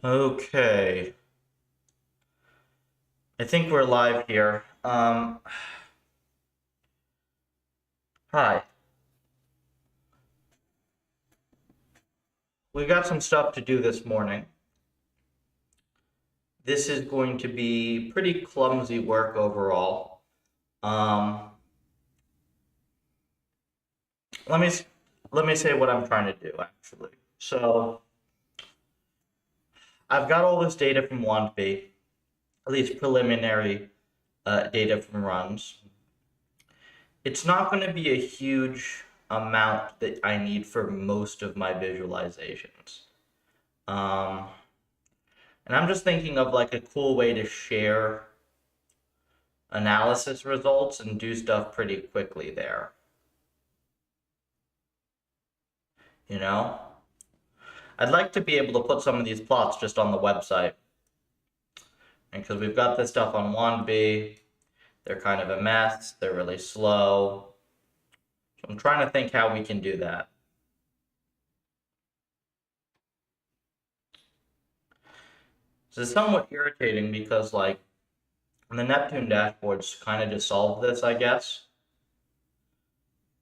Okay, I think we're live here. Hi. We got some stuff to do this morning. This is going to be pretty clumsy work overall. Um, let me let me say what I'm trying to do actually. So I've got all this data from WandB, at least preliminary data from runs. It's not going to be a huge amount that I need for most of my visualizations. Um, and I'm just thinking of like a cool way to share analysis results and do stuff pretty quickly there. You know? I'd like to be able to put some of these plots just on the website. And because we've got this stuff on WandB, they're kind of a mess, they're really slow. So I'm trying to think how we can do that. This is somewhat irritating because like the Neptune dashboards kind of just solve this, I guess.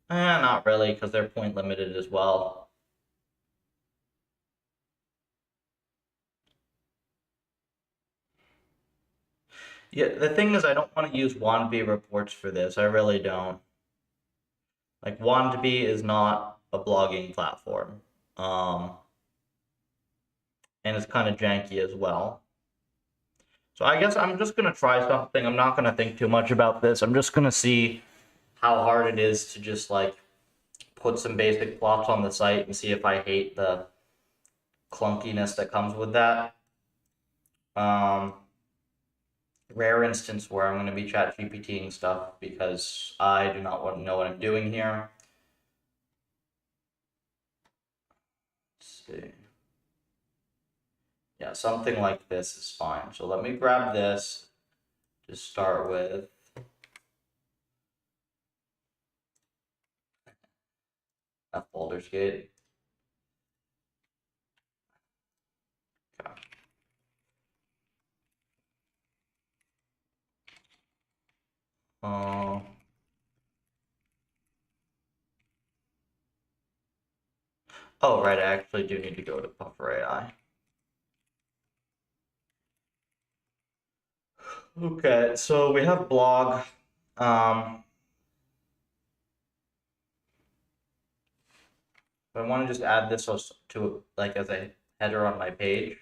Not really, because they're point limited as well. Yeah, the thing is I don't want to use WandB reports for this. I really don't. Like WandB is not a blogging platform. And it's kind of janky as well. So I guess I'm just gonna try something. I'm not gonna think too much about this. I'm just gonna see how hard it is to just like put some basic plots on the site and see if I hate the clunkiness that comes with that. Um, Rare instance where I'm gonna be chat GPTing stuff because I do not want to know what I'm doing here. Let's see. Yeah, something like this is fine. So let me grab this to start with. F Baldur's Gate. Okay. Uh, oh, right, I actually do need to go to Puffer AI. Okay, so we have blog. I want to just add this to like as a header on my page.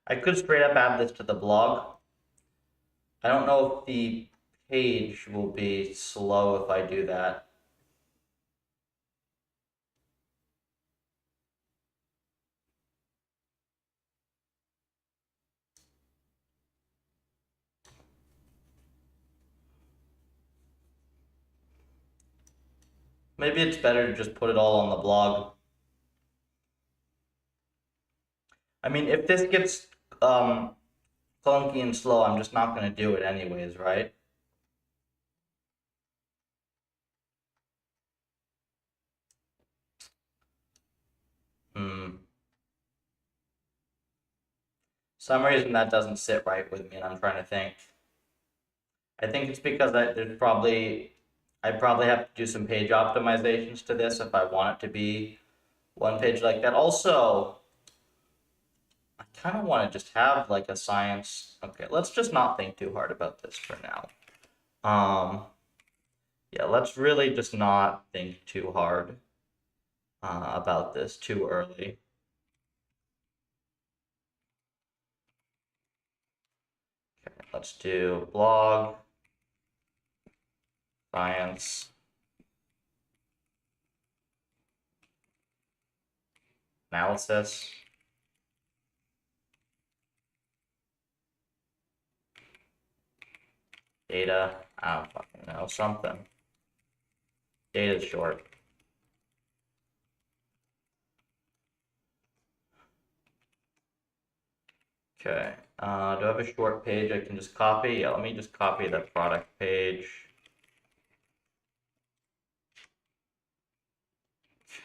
I could straight up add this to the blog. I don't know if the page will be slow if I do that. Maybe it's better to just put it all on the blog. I mean, if this gets clunky and slow, I'm just not going to do it anyways, right? Some reason that doesn't sit right with me, and I'm trying to think. I think it's because I probably have to do some page optimizations to this if I want it to be one page like that. Also, I kind of want to just have like a science. Okay, let's just not think too hard about this for now. Yeah, let's really just not think too hard about this too early. Okay, let's do blog, science, analysis, data. I don't fucking know, something. Data's short. Okay. Do I have a short page I can just copy? Yeah, let me just copy that product page.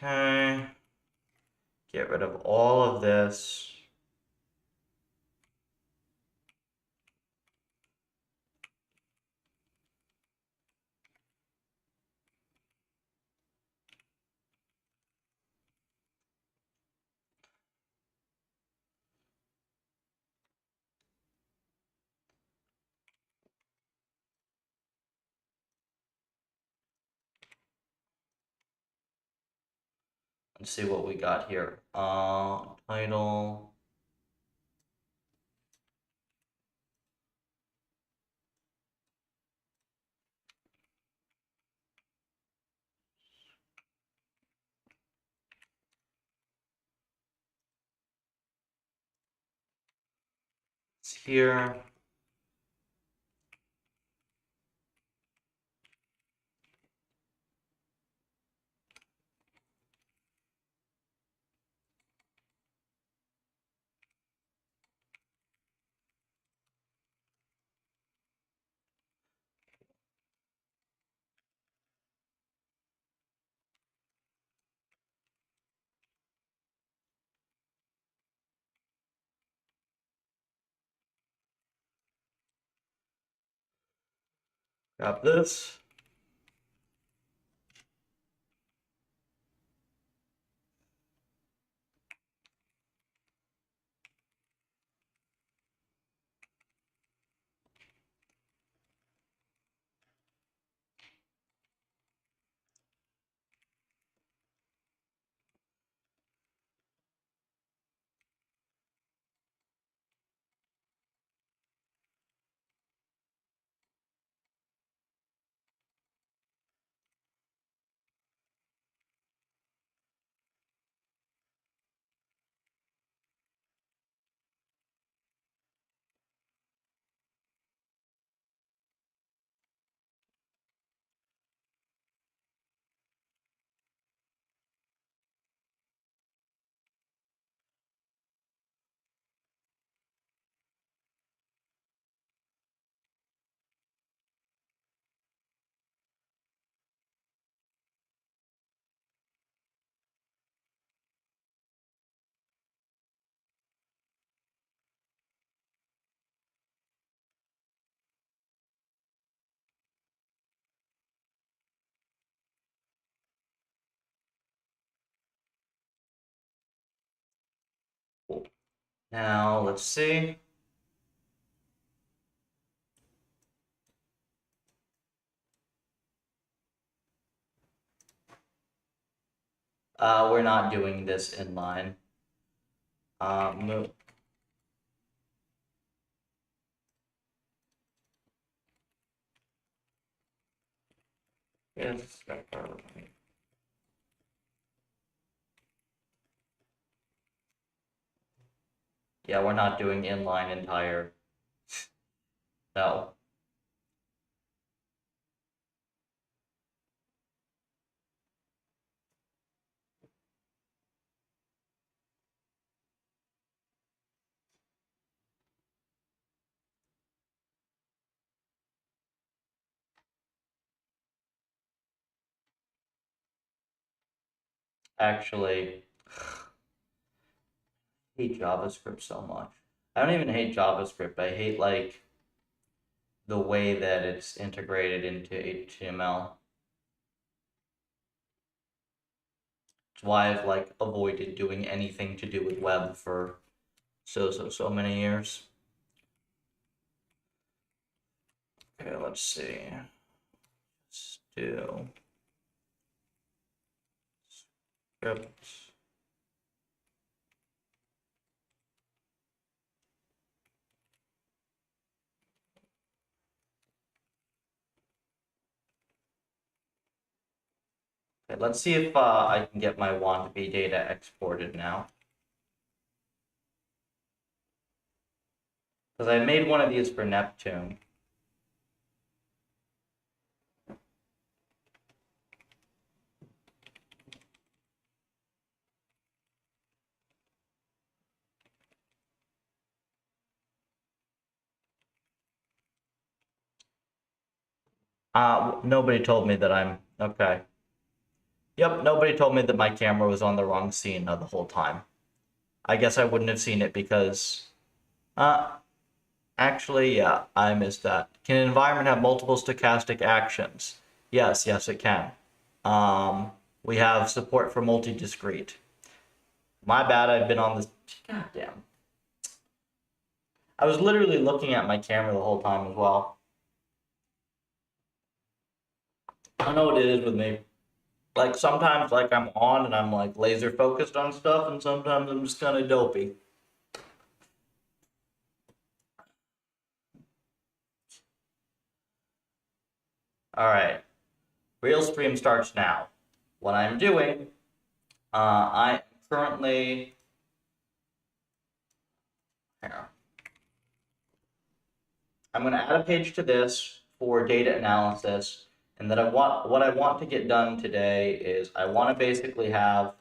Okay. Get rid of all of this. Let's see what we got here. Title. It's here. Got this. Cool. Now let's see. We're not doing this inline. Move. Yes. Yeah, we're not doing inline entire. No. Actually, I hate JavaScript so much. I don't even hate JavaScript. I hate like the way that it's integrated into HTML. It's why I've like avoided doing anything to do with web for so many years. Okay, let's see. Let's do script. Okay, let's see if I can get my WANDB data exported now. Because I made one of these for Neptune. Nobody told me that I'm okay. Yep, nobody told me that my camera was on the wrong scene the whole time. I guess I wouldn't have seen it because, uh, actually, yeah, I missed that. Can an environment have multiple stochastic actions? Yes, yes, it can. We have support for multi-discrete. My bad, I've been on this. Goddamn. I was literally looking at my camera the whole time as well. I don't know what it is with me. Like sometimes, like I'm on and I'm like laser focused on stuff, and sometimes I'm just kind of dopey. All right, real stream starts now. What I'm doing, I currently. Here. I'm going to add a page to this for data analysis, and then what I want to get done today is I want to basically have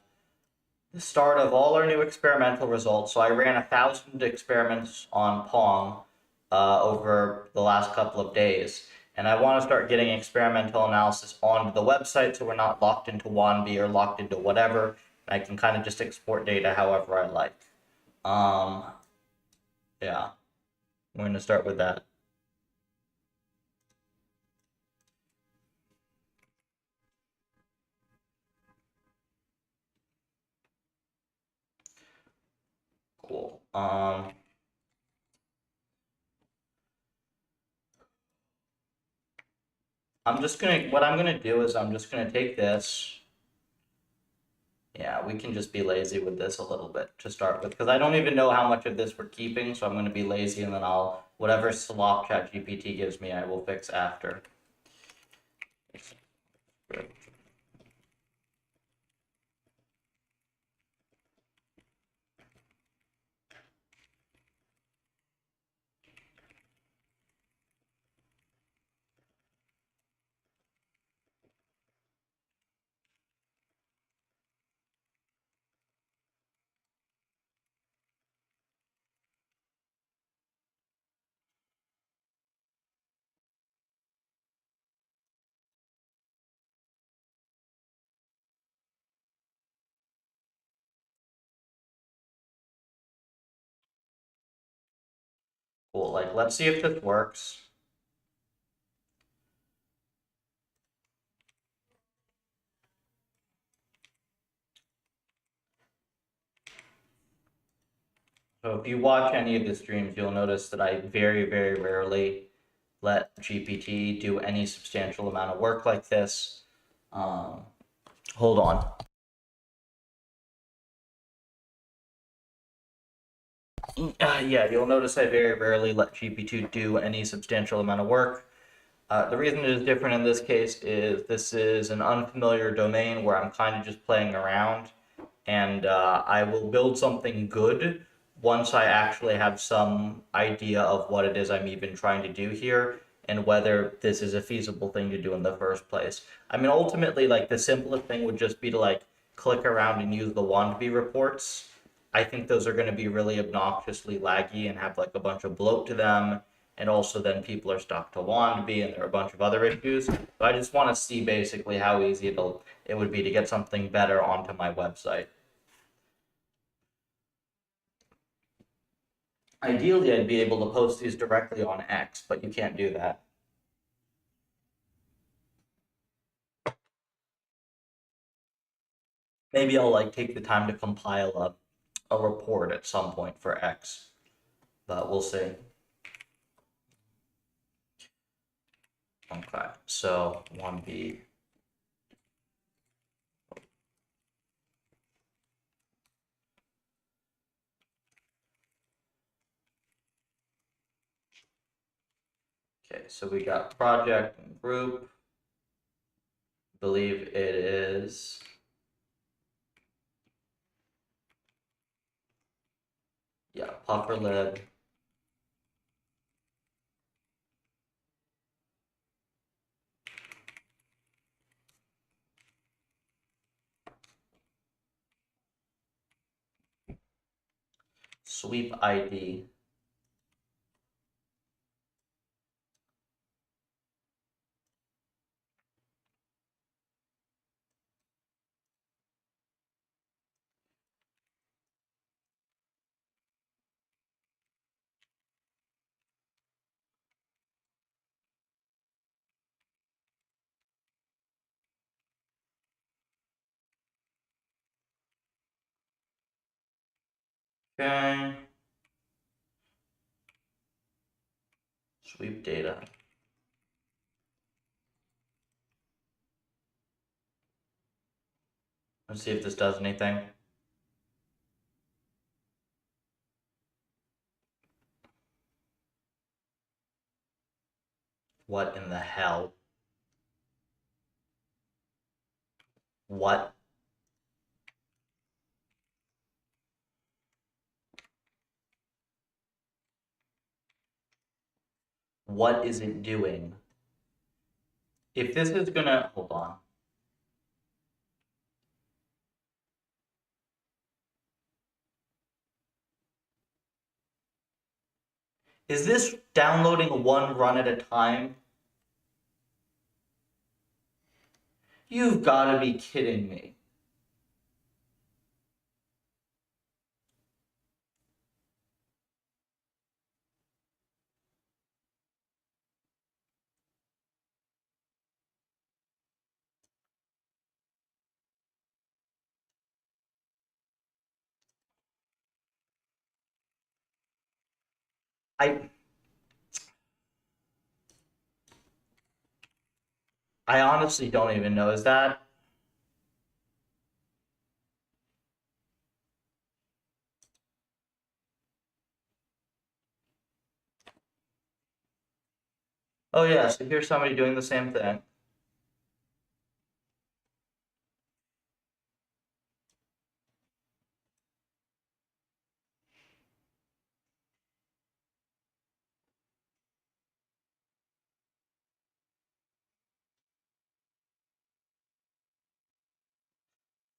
the start of all our new experimental results. So I ran 1,000 experiments on Pong over the last couple of days, and I want to start getting experimental analysis onto the website so we're not locked into Wannabe or locked into whatever. I can kind of just export data however I like. Yeah, we're going to start with that. Cool. What I'm gonna do is I'm just gonna take this. Yeah, we can just be lazy with this a little bit to start with, because I don't even know how much of this we're keeping, so I'm gonna be lazy and then whatever slop ChatGPT gives me, I will fix after. Cool, like let's see if this works. So if you watch any of the streams, you'll notice that I very, very rarely let GPT do any substantial amount of work like this. Hold on. Yeah, you'll notice I very rarely let GPT do any substantial amount of work. The reason it is different in this case is this is an unfamiliar domain where I'm kind of just playing around, and I will build something good once I actually have some idea of what it is I'm even trying to do here and whether this is a feasible thing to do in the first place. I mean, ultimately, like the simplest thing would just be to like click around and use the Wannabe reports. I think those are going to be really obnoxiously laggy and have like a bunch of bloat to them, and also then people are stuck to Wannabe and there are a bunch of other issues. So I just want to see basically how easy it would be to get something better onto my website. Ideally, I'd be able to post these directly on X, but you can't do that. Maybe I'll like take the time to compile a report at some point for X, but we'll see. Okay, so 1B. Okay, so we got project and group. Believe it is. Yeah, PufferLib. Sweep ID. Okay. Sweep data. Let's see if this does anything. What in the hell? What? What is it doing? If this is gonna, hold on. Is this downloading one run at a time? You've got to be kidding me. I I honestly don't even know. Is that? Oh yeah, so here's somebody doing the same thing.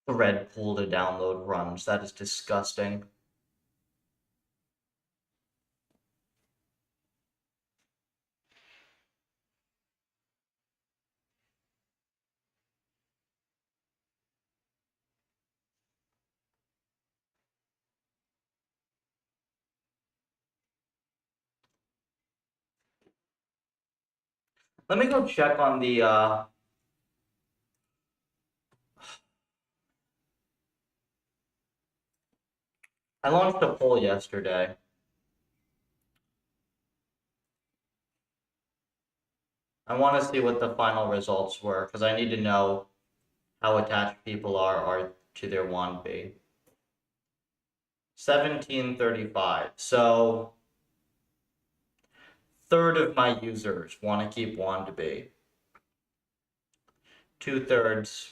Thread pool to download runs. That is disgusting. Let me go check on the I launched a poll yesterday. I want to see what the final results were because I need to know how attached people are to their wand B. 1735. So third of my users want to keep wand B. 2/3.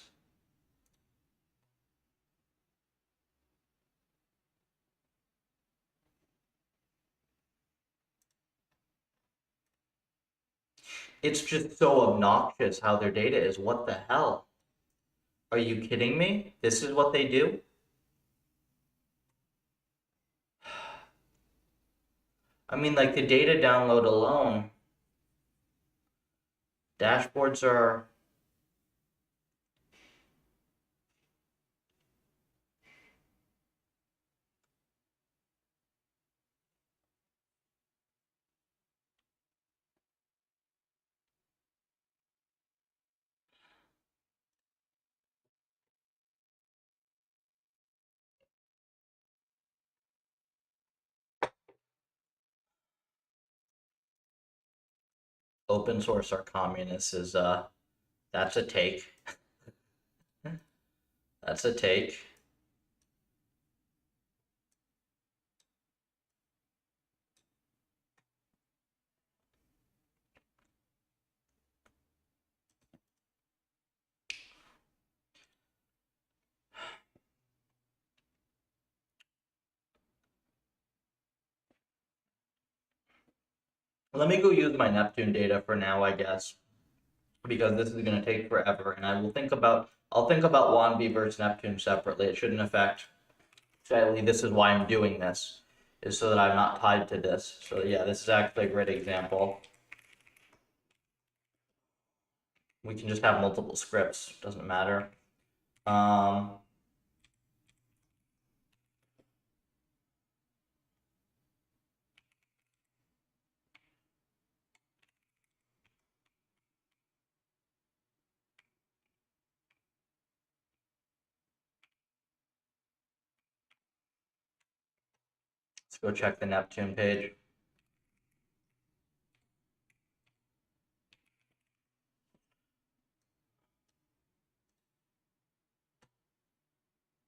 It's just so obnoxious how their data is. What the hell? Are you kidding me? This is what they do? I mean, like the data download alone, dashboards are. Open source are communists is that's a take. That's a take. Let me go use my Neptune data for now, I guess, because this is gonna take forever, and I'll think about WANB versus Neptune separately. It shouldn't affect. Sadly, this is why I'm doing this, is so that I'm not tied to this. So yeah, this is actually a great example. We can just have multiple scripts, doesn't matter. Let's go check the Neptune page.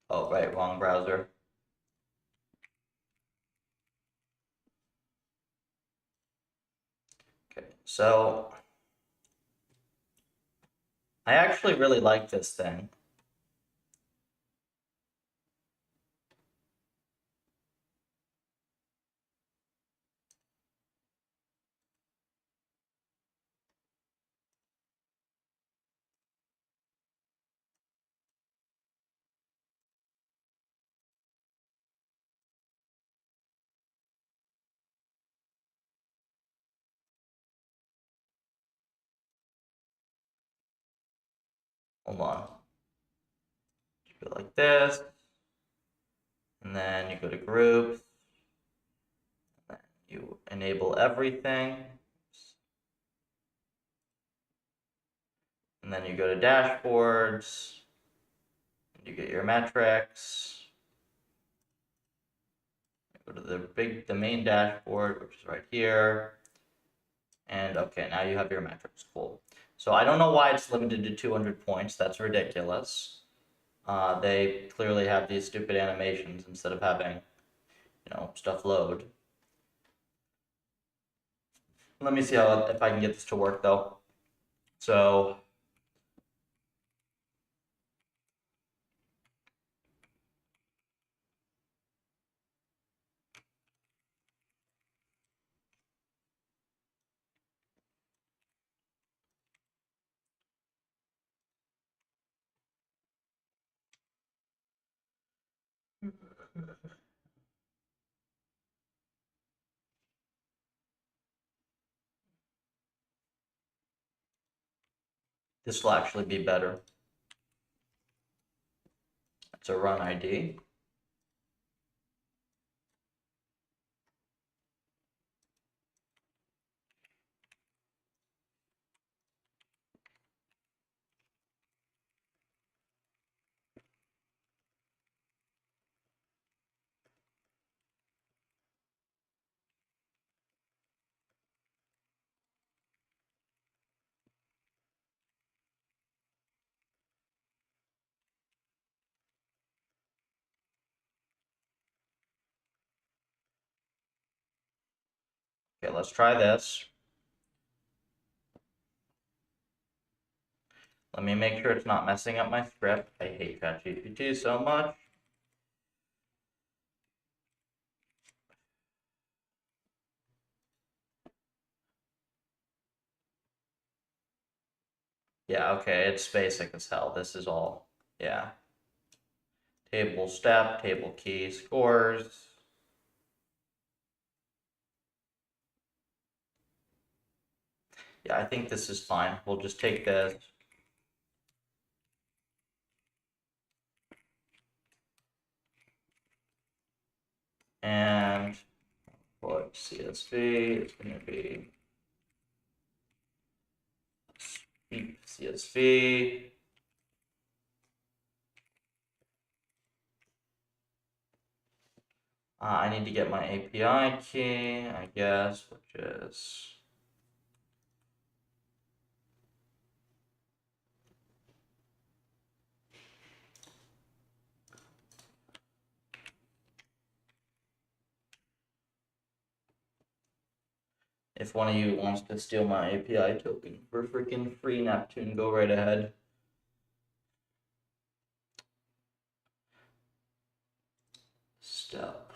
Oh, right, wrong browser. Okay, so I actually really like this thing. Hold on. You go like this, and then you go to groups, and then you enable everything, and then you go to dashboards, and you get your metrics. Go to the main dashboard, which is right here. And okay, now you have your metrics. Cool. So I don't know why it's limited to 200 points. That's ridiculous. They clearly have these stupid animations instead of having, stuff load. Let me see if I can get this to work though. So this will actually be better. It's a run ID. Okay, let's try this. Let me make sure it's not messing up my script. I hate ChatGPT so much. Yeah, okay, it's basic as hell. This is all, yeah. Table step, table key, scores. Yeah, I think this is fine. We'll just take this. And for CSV, it's going to be CSV. I need to get my API key, I guess, which is if one of you wants to steal my API token for freaking free Neptune, go right ahead. Step.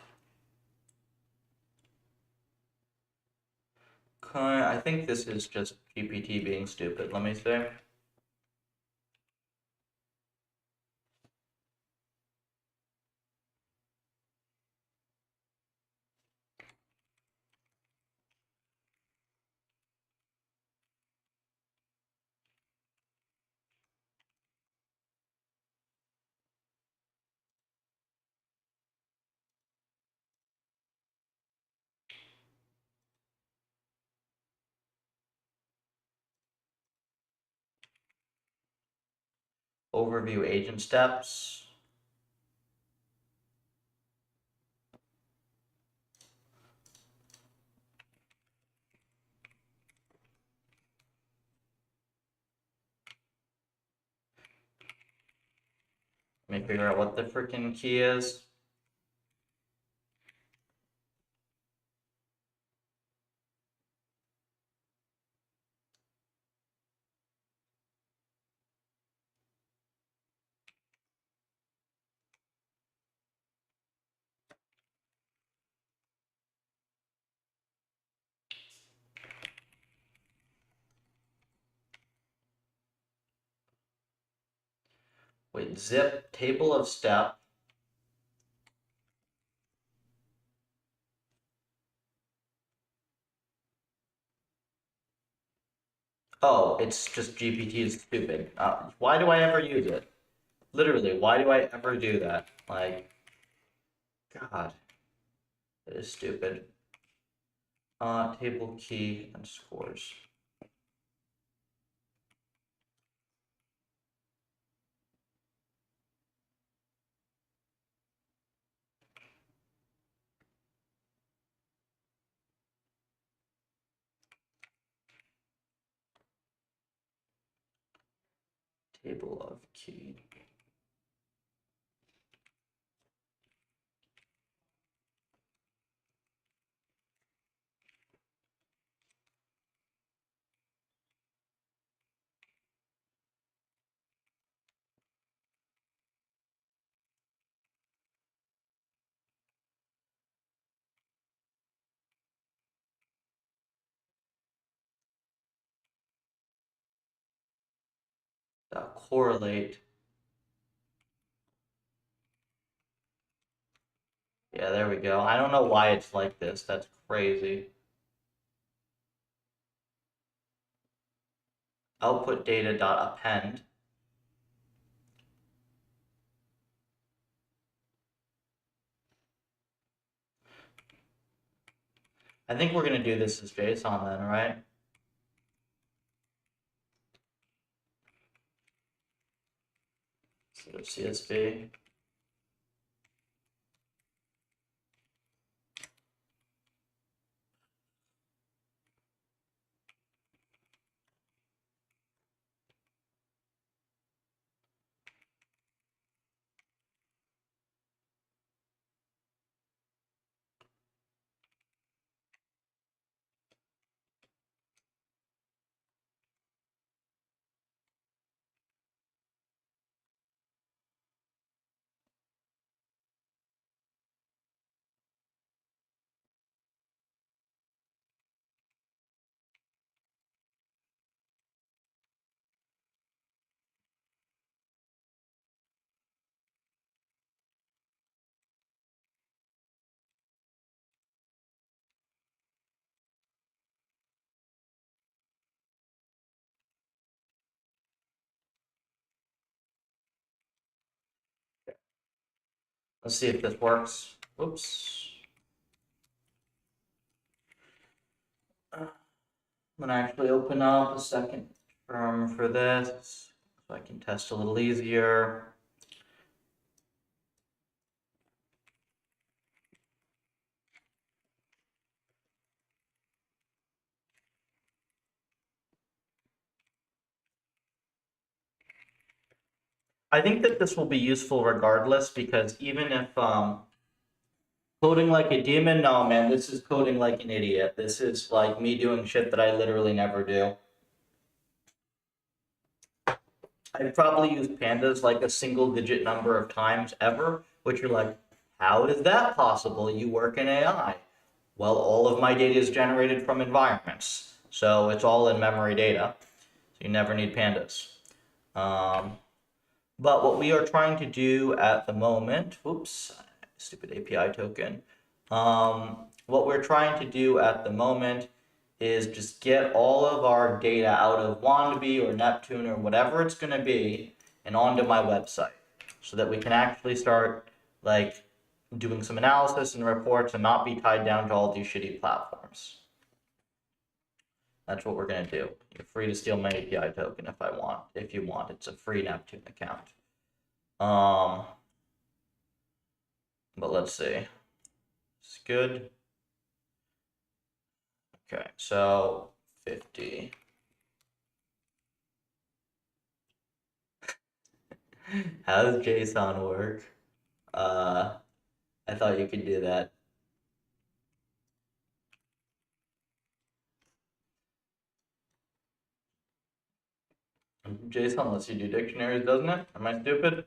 Okay, I think this is just GPT being stupid. Let me see. Overview agent steps. Let me figure out what the freaking key is. Wait, zip table of step. Oh, it's just GPT is stupid. Why do I ever use it? Literally, why do I ever do that? Like, God, it is stupid. Table key and scores. Table of key. Correlate. Yeah, there we go. I don't know why it's like this. That's crazy. Output data dot append. I think we're gonna do this as JSON then, right? Instead of CSV. Let's see if this works. Whoops. I'm gonna actually open up a second term for this so I can test a little easier. I think that this will be useful regardless, because even if coding like a demon, no man, this is coding like an idiot. This is like me doing shit that I literally never do. I've probably used pandas like a single digit number of times ever, which you're like, how is that possible? You work in AI. Well, all of my data is generated from environments, so it's all in memory data. So you never need pandas. But what we are trying to do at the moment, oops, stupid API token. What we're trying to do at the moment is just get all of our data out of Wannabe or Neptune or whatever it's going to be and onto my website, so that we can actually start like doing some analysis and reports and not be tied down to all these shitty platforms. That's what we're going to do. You're free to steal my API token if you want. It's a free Neptune account. But let's see. It's good. Okay, so 50. How does JSON work? I thought you could do that. JSON lets you do dictionaries, doesn't it? Am I stupid?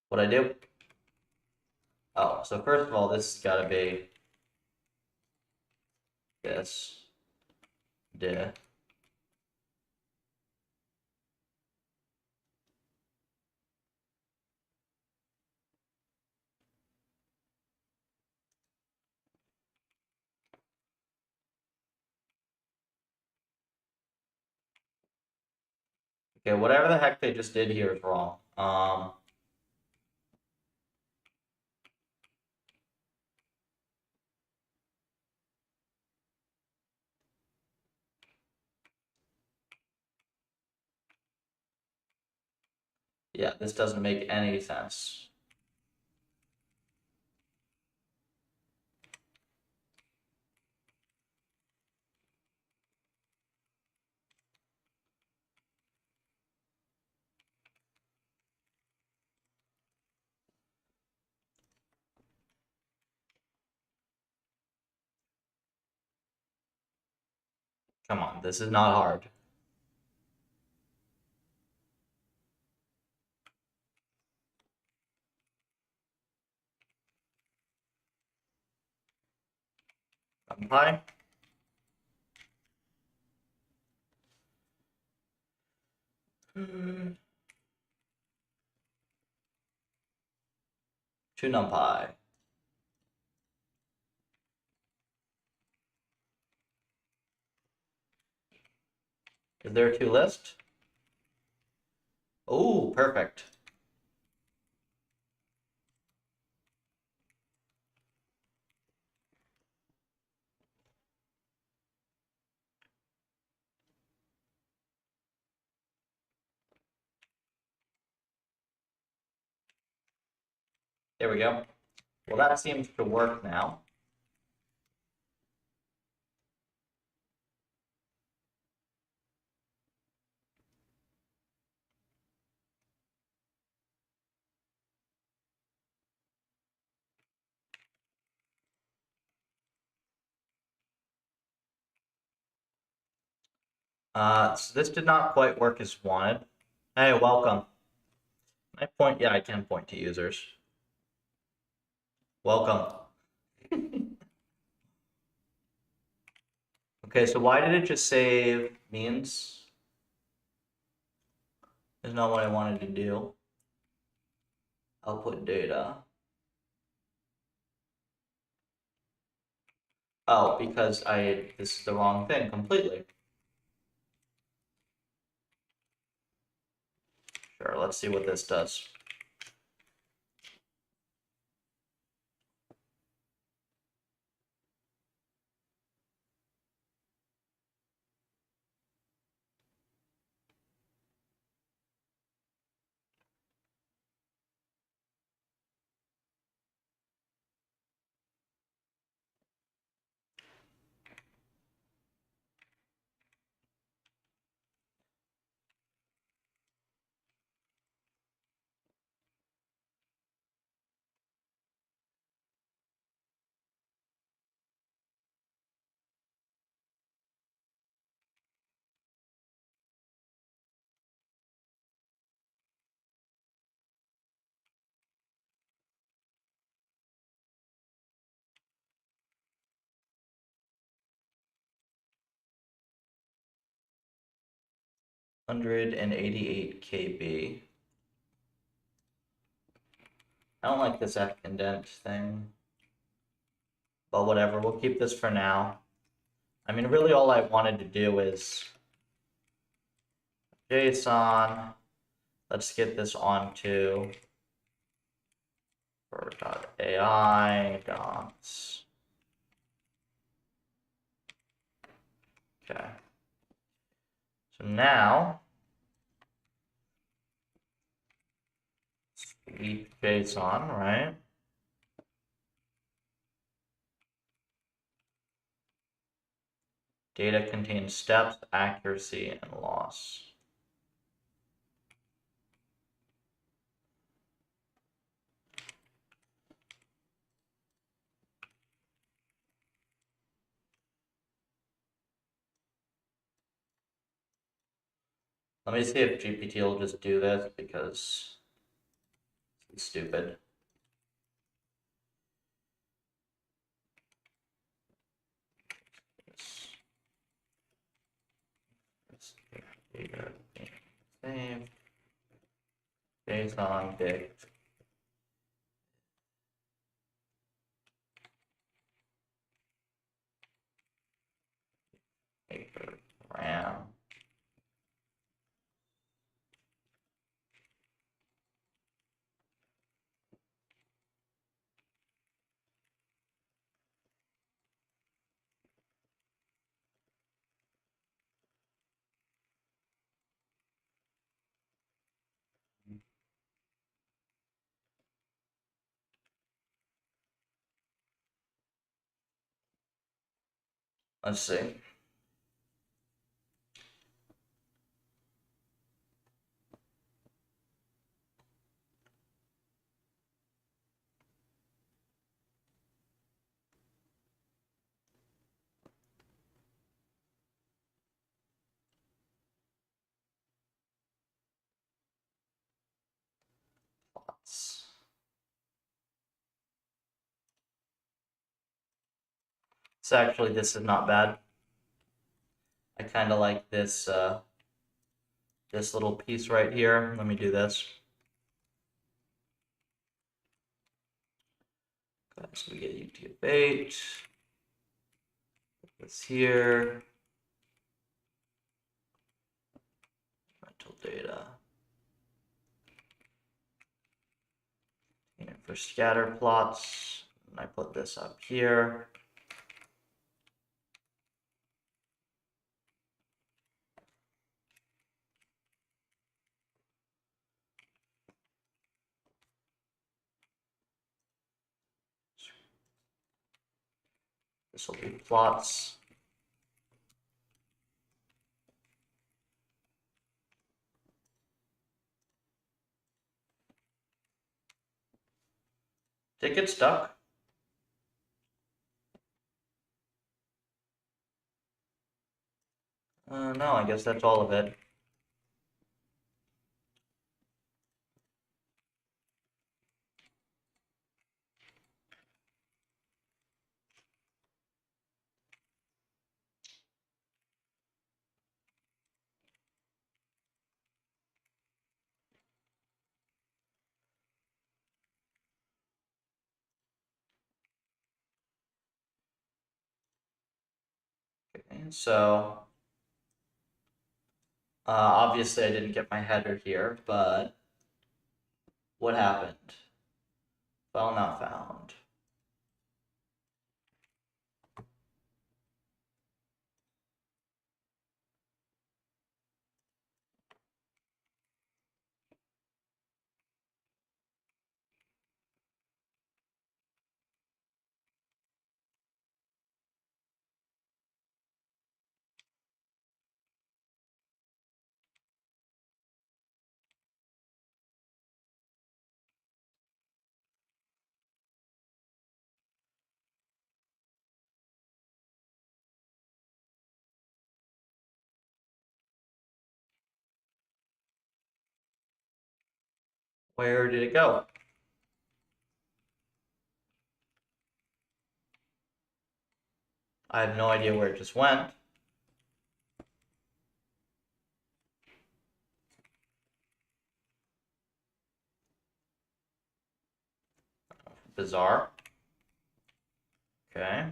What I do? Oh, so first of all, this has got to be this. Duh. Okay, whatever the heck they just did here is wrong. Yeah, this doesn't make any sense. Come on, this is not hard. Numpy. To numpy. Is there a to list? Oh, perfect. There we go. Well, that seems to work now. So this did not quite work as wanted. Hey, welcome. Can I point? Yeah, I can point to users. Welcome. Okay, so why did it just save means? Is not what I wanted to do. Output data. Oh, because this is the wrong thing completely. Sure, let's see what this does. $188 KB. I don't like this indent thing, but whatever, we'll keep this for now. I mean, really all I wanted to do is JSON. Let's get this onto AI docs. Okay. So now, sweep JSON, right? Data contains steps, accuracy, and loss. Let me see if GPT will just do this because it's stupid. Data save. JSON big. Paper RAM. Let's see. So actually, this is not bad. I kind of like this this little piece right here. Let me do this. Okay, so we get UTF-8. Put this here. Rental data. And for scatter plots, and I put this up here. This will be plots. Did it get stuck? No, I guess that's all of it. Okay, so obviously I didn't get my header here, but what happened? File not found. Where did it go? I have no idea where it just went. Bizarre. Okay.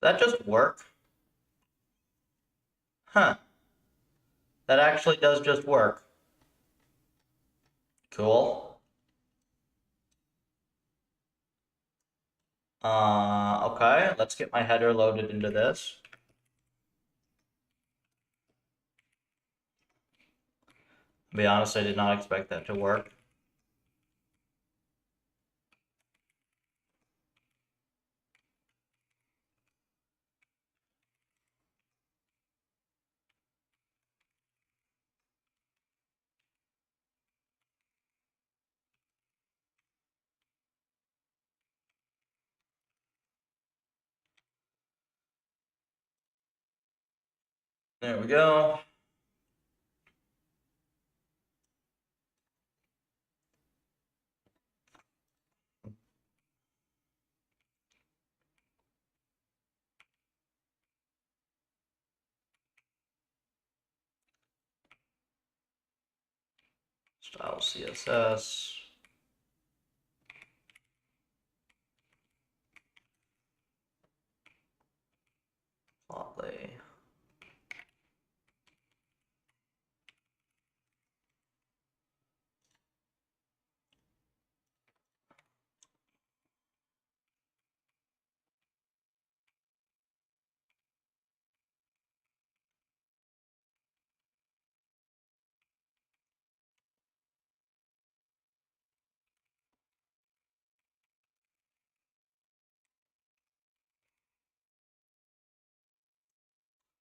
that just work? Huh. That actually does just work. Cool. Okay, let's get my header loaded into this. To be honest, I did not expect that to work. There we go. Style CSS. Plotly.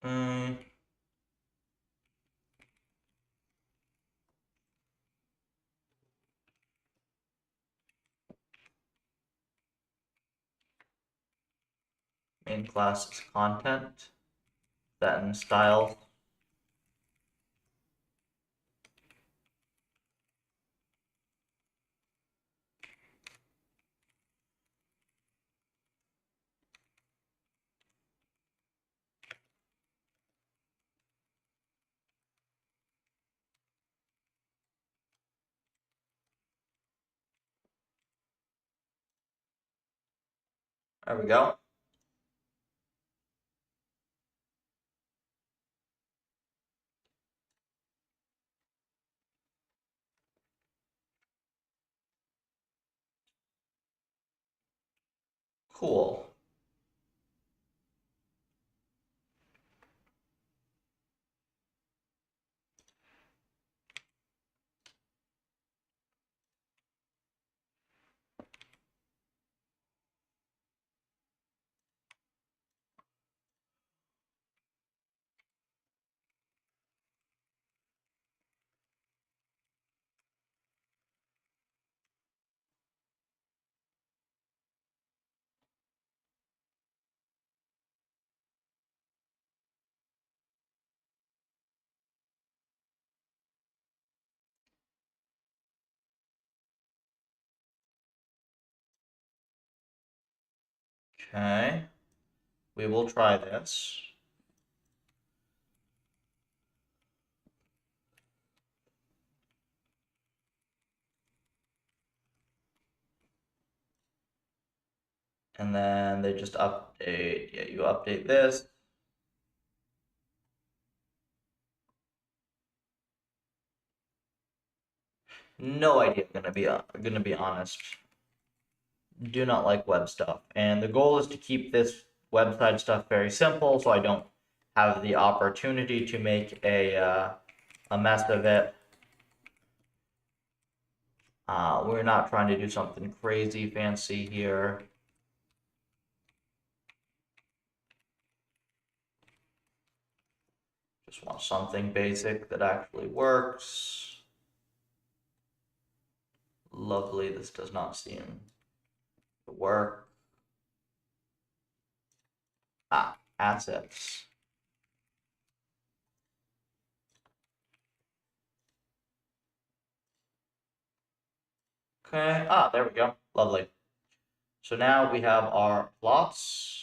Mm, main class is content. Then style. There we go. Cool. Okay. We will try this. And then they just update. Yeah, you update this. No idea. Gonna be honest. Do not like web stuff, and the goal is to keep this website stuff very simple, so I don't have the opportunity to make a mess of it. We're not trying to do something crazy fancy here. Just want something basic that actually works. Lovely. This does not seem to work. Assets. Okay. There we go. Lovely. So now we have our plots.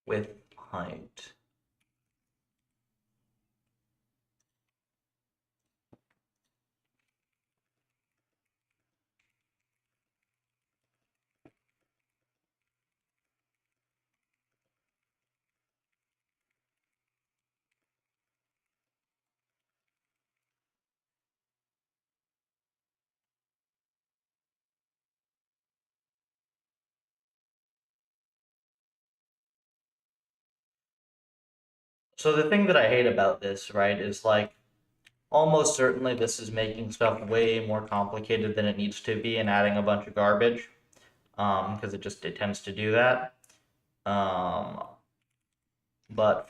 width, height. So the thing that I hate about this, right, is like almost certainly this is making stuff way more complicated than it needs to be and adding a bunch of garbage, because it tends to do that. But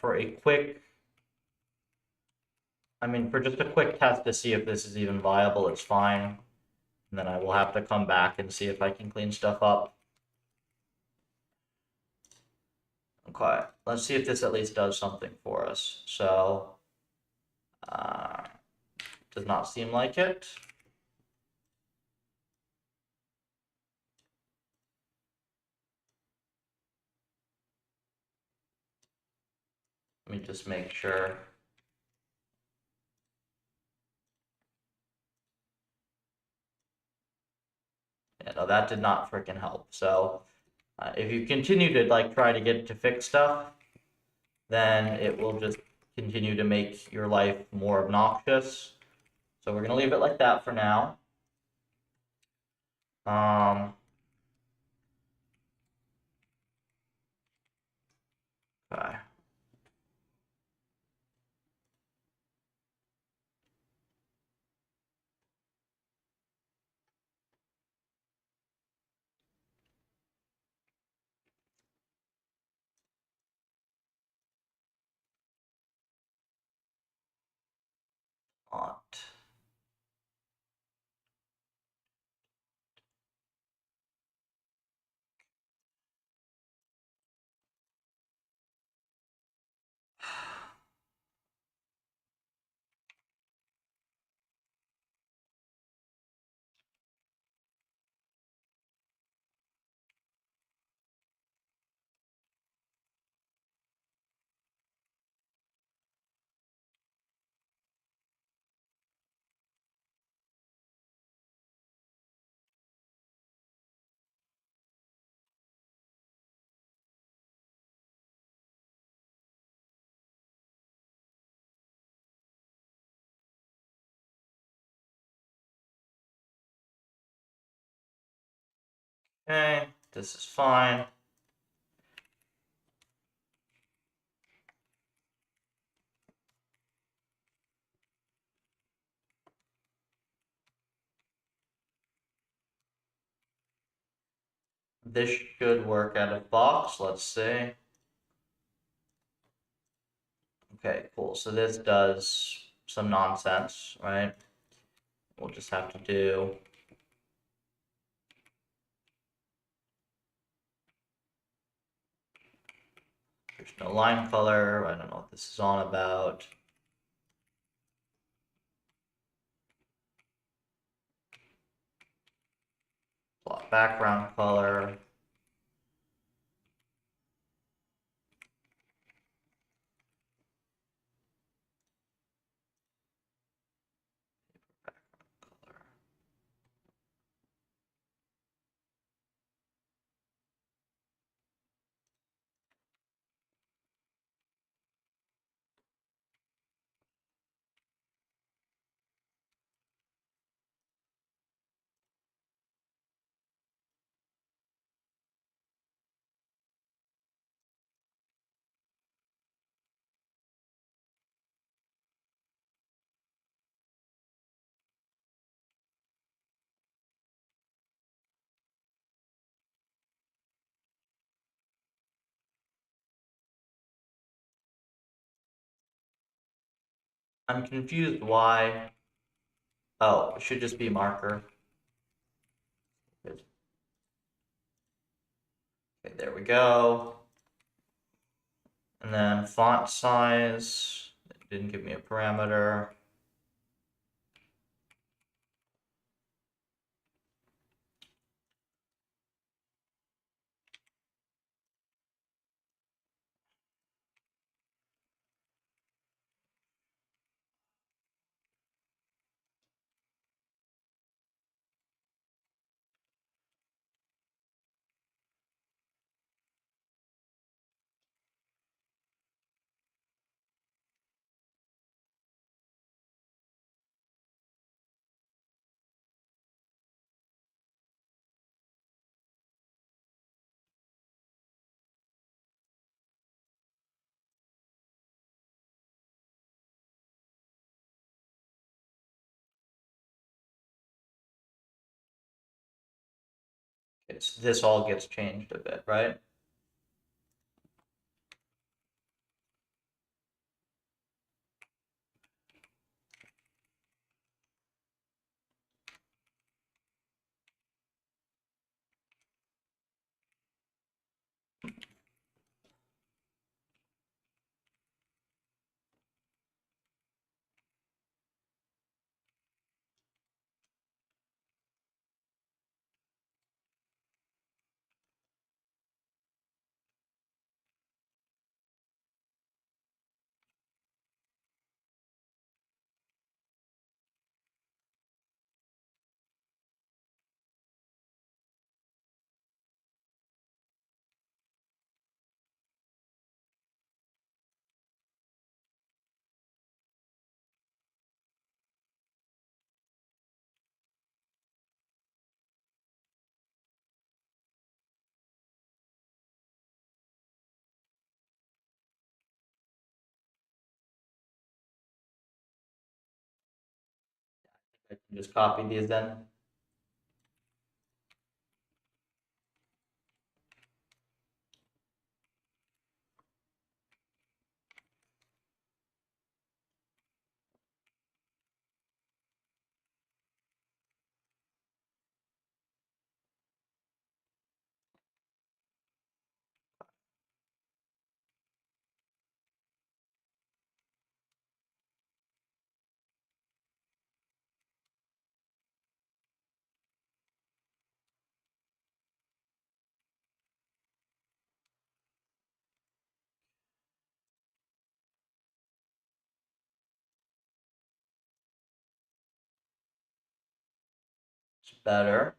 for a quick, I mean, for just a quick test to see if this is even viable, it's fine. And then I will have to come back and see if I can clean stuff up. Okay, let's see if this at least does something for us. So, does not seem like it. Let me just make sure. Yeah, no, that did not freaking help. So, if you continue to like try to get to fix stuff, then it will just continue to make your life more obnoxious. So we're gonna leave it like that for now. Okay. Font. Okay, this is fine. This should work out of box. Let's see. Okay, cool. So this does some nonsense, right? We'll just have to do there's no line color. I don't know what this is on about. Plot background color. I'm confused why. Oh, it should just be marker. Good. Okay, there we go. And then font size. It didn't give me a parameter. This all gets changed a bit, right? I can just copy these then. It's better.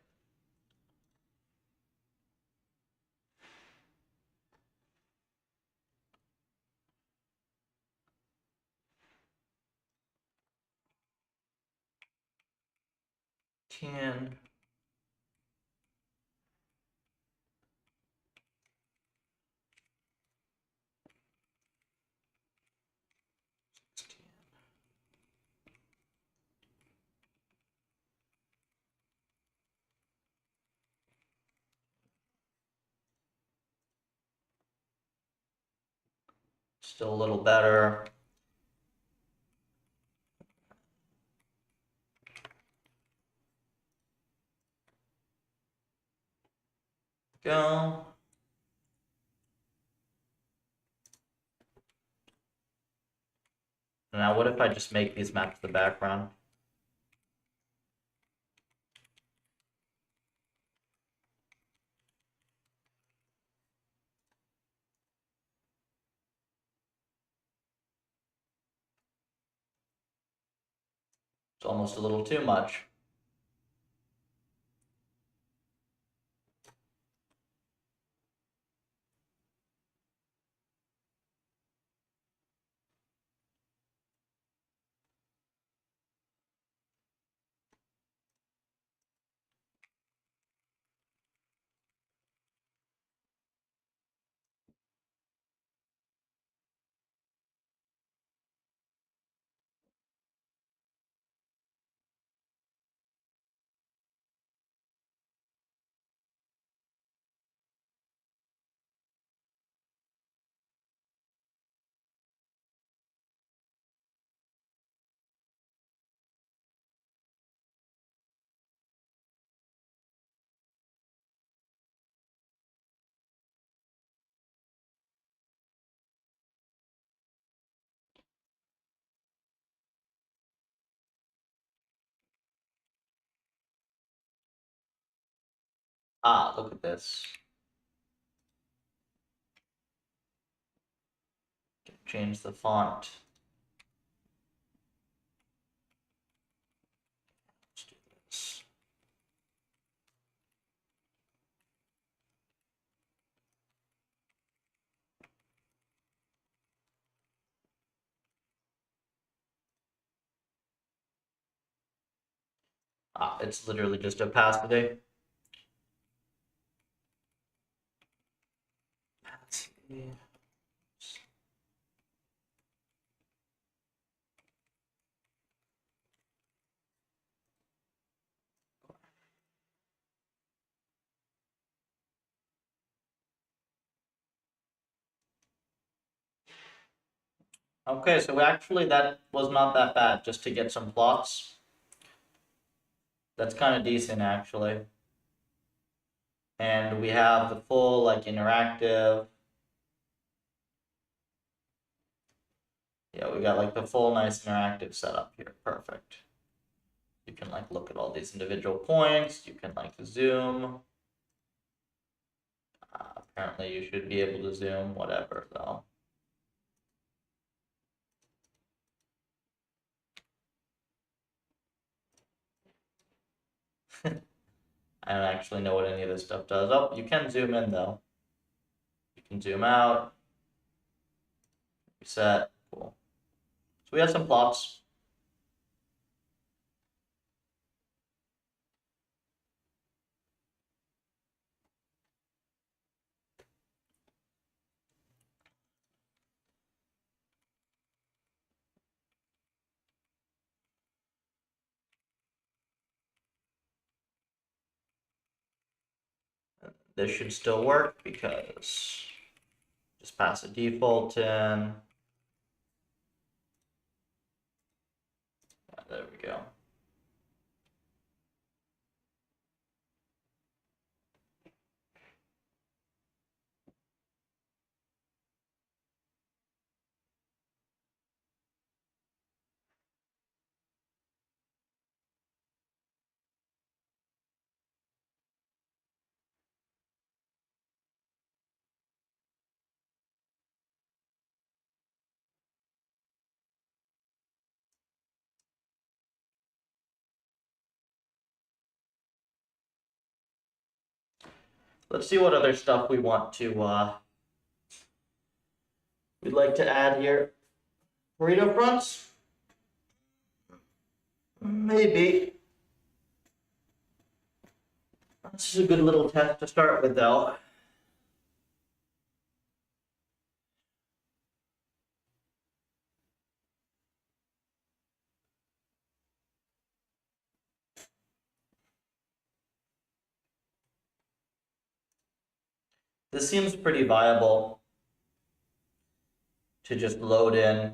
Ten. Still a little better. Go. Now, what if I just make these match the background? It's almost a little too much. Ah, look at this. Change the font. Let's do this. Ah, it's literally just opacity. Let's see. Okay, so actually that was not that bad, just to get some plots. That's kind of decent, actually. And we have the full, like, interactive. Yeah, we got, like, the full nice interactive setup here. Perfect. You can, like, look at all these individual points. You can, like, zoom. Apparently you should be able to zoom, whatever, though. I don't actually know what any of this stuff does. Oh, you can zoom in, though. You can zoom out. Reset. Cool. So we have some plots. This should still work because just pass a default in. Yeah, there we go. Let's see what other stuff we want to, we'd like to add here. Burrito fronts? Maybe. This is a good little test to start with, though. This seems pretty viable to just load in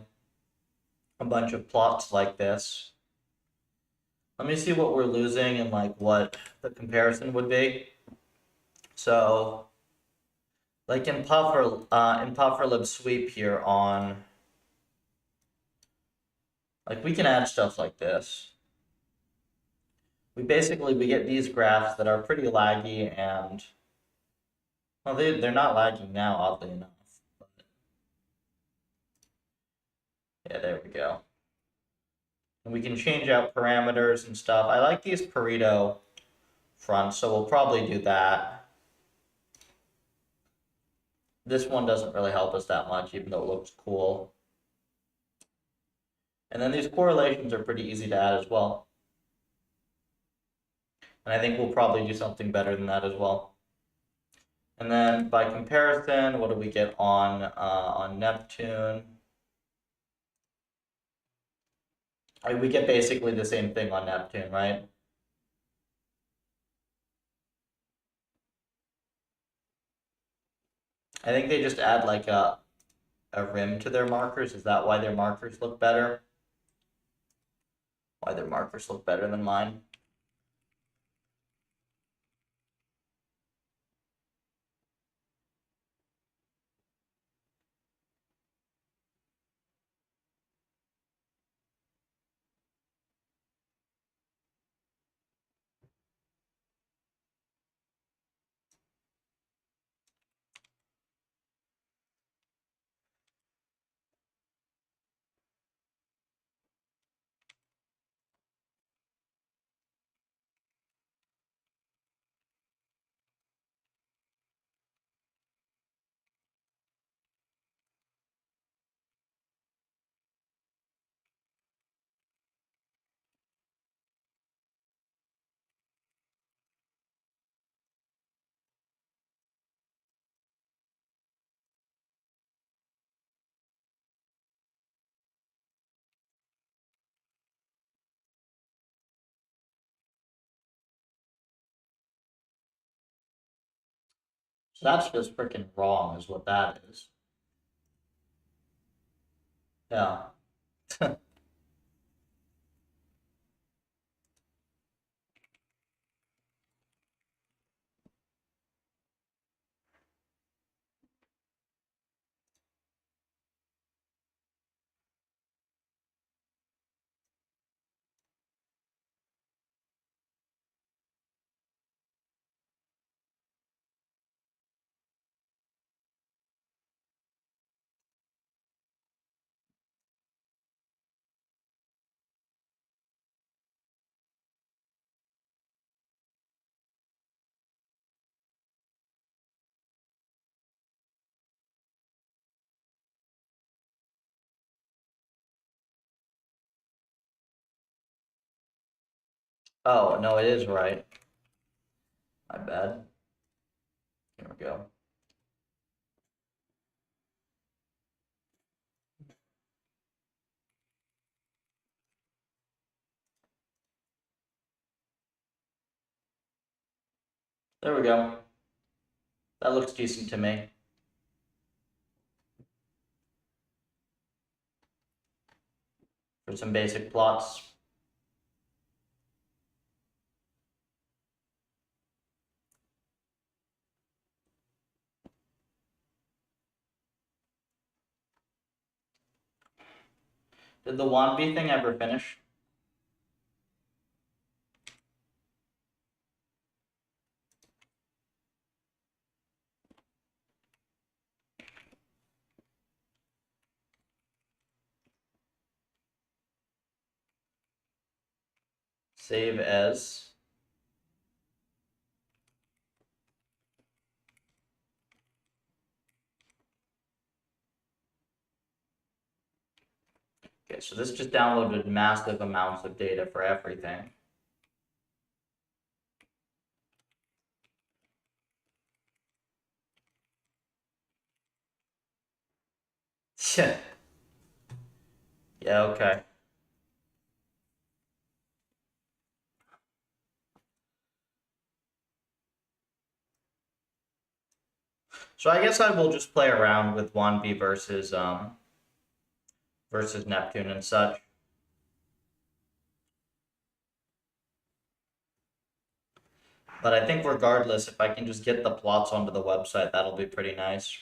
a bunch of plots like this. Let me see what we're losing and like what the comparison would be. So, like in PufferLib sweep here on, like we can add stuff like this. We get these graphs that are pretty laggy and, well, they're not lagging now, oddly enough. But, yeah, there we go. And we can change out parameters and stuff. I like these Pareto fronts, so we'll probably do that. This one doesn't really help us that much, even though it looks cool. And then these correlations are pretty easy to add as well. And I think we'll probably do something better than that as well. And then by comparison, what do we get on Neptune? We get basically the same thing on Neptune, right? I think they just add like a rim to their markers. Is that why their markers look better? Why their markers look better than mine? So that's just freaking wrong, is what that is. Yeah. Oh, no, it is right. My bad. Here we go. There we go. That looks decent to me. For some basic plots. Did the Wanby thing ever finish? Save as. Okay, so this just downloaded massive amounts of data for everything. Yeah, okay. So I guess I will just play around with Wanby versus Neptune and such. But I think regardless, if I can just get the plots onto the website, that'll be pretty nice.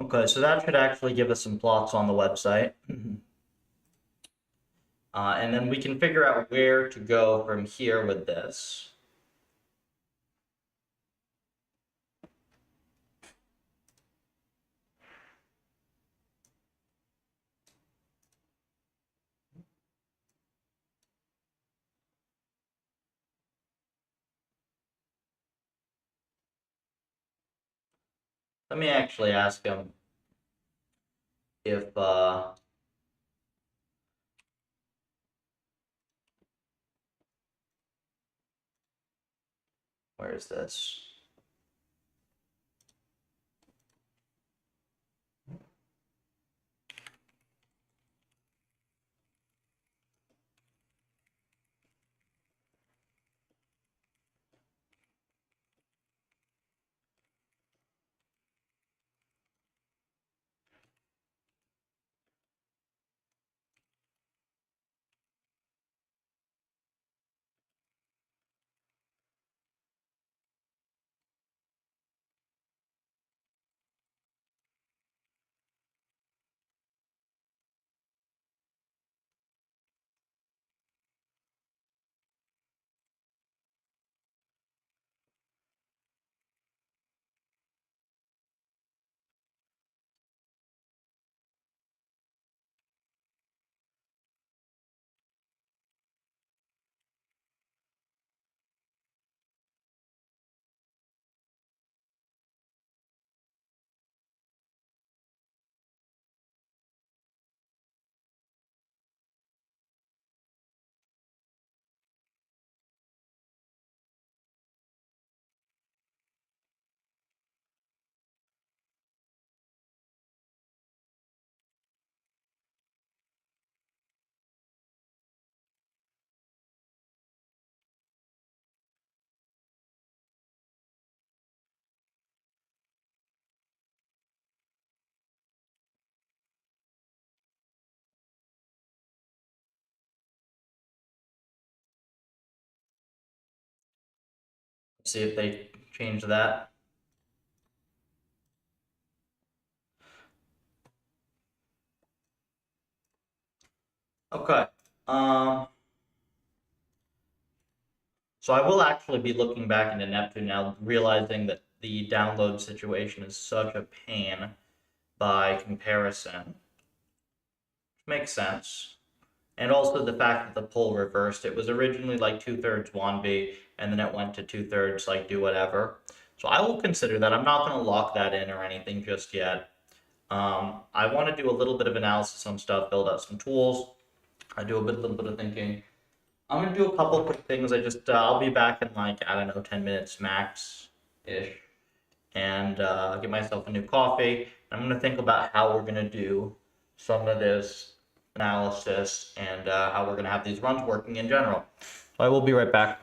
Okay, so that should actually give us some plots on the website. And then we can figure out where to go from here with this. Let me actually ask him if, where is this? See if they change that. Okay. So I will actually be looking back into Neptune now, realizing that the download situation is such a pain by comparison. Makes sense. And also the fact that the pull reversed. It was originally like 2/3 Wanby, and then it went to 2/3 like do whatever. So I will consider that. I'm not going to lock that in or anything just yet. I want to do a little bit of analysis on stuff, build out some tools. I do a little bit of thinking. I'm gonna do a couple quick things. I'll be back in like I don't know 10 minutes max ish, and get myself a new coffee. I'm gonna think about how we're gonna do some of this analysis and how we're gonna have these runs working in general. So I will be right back.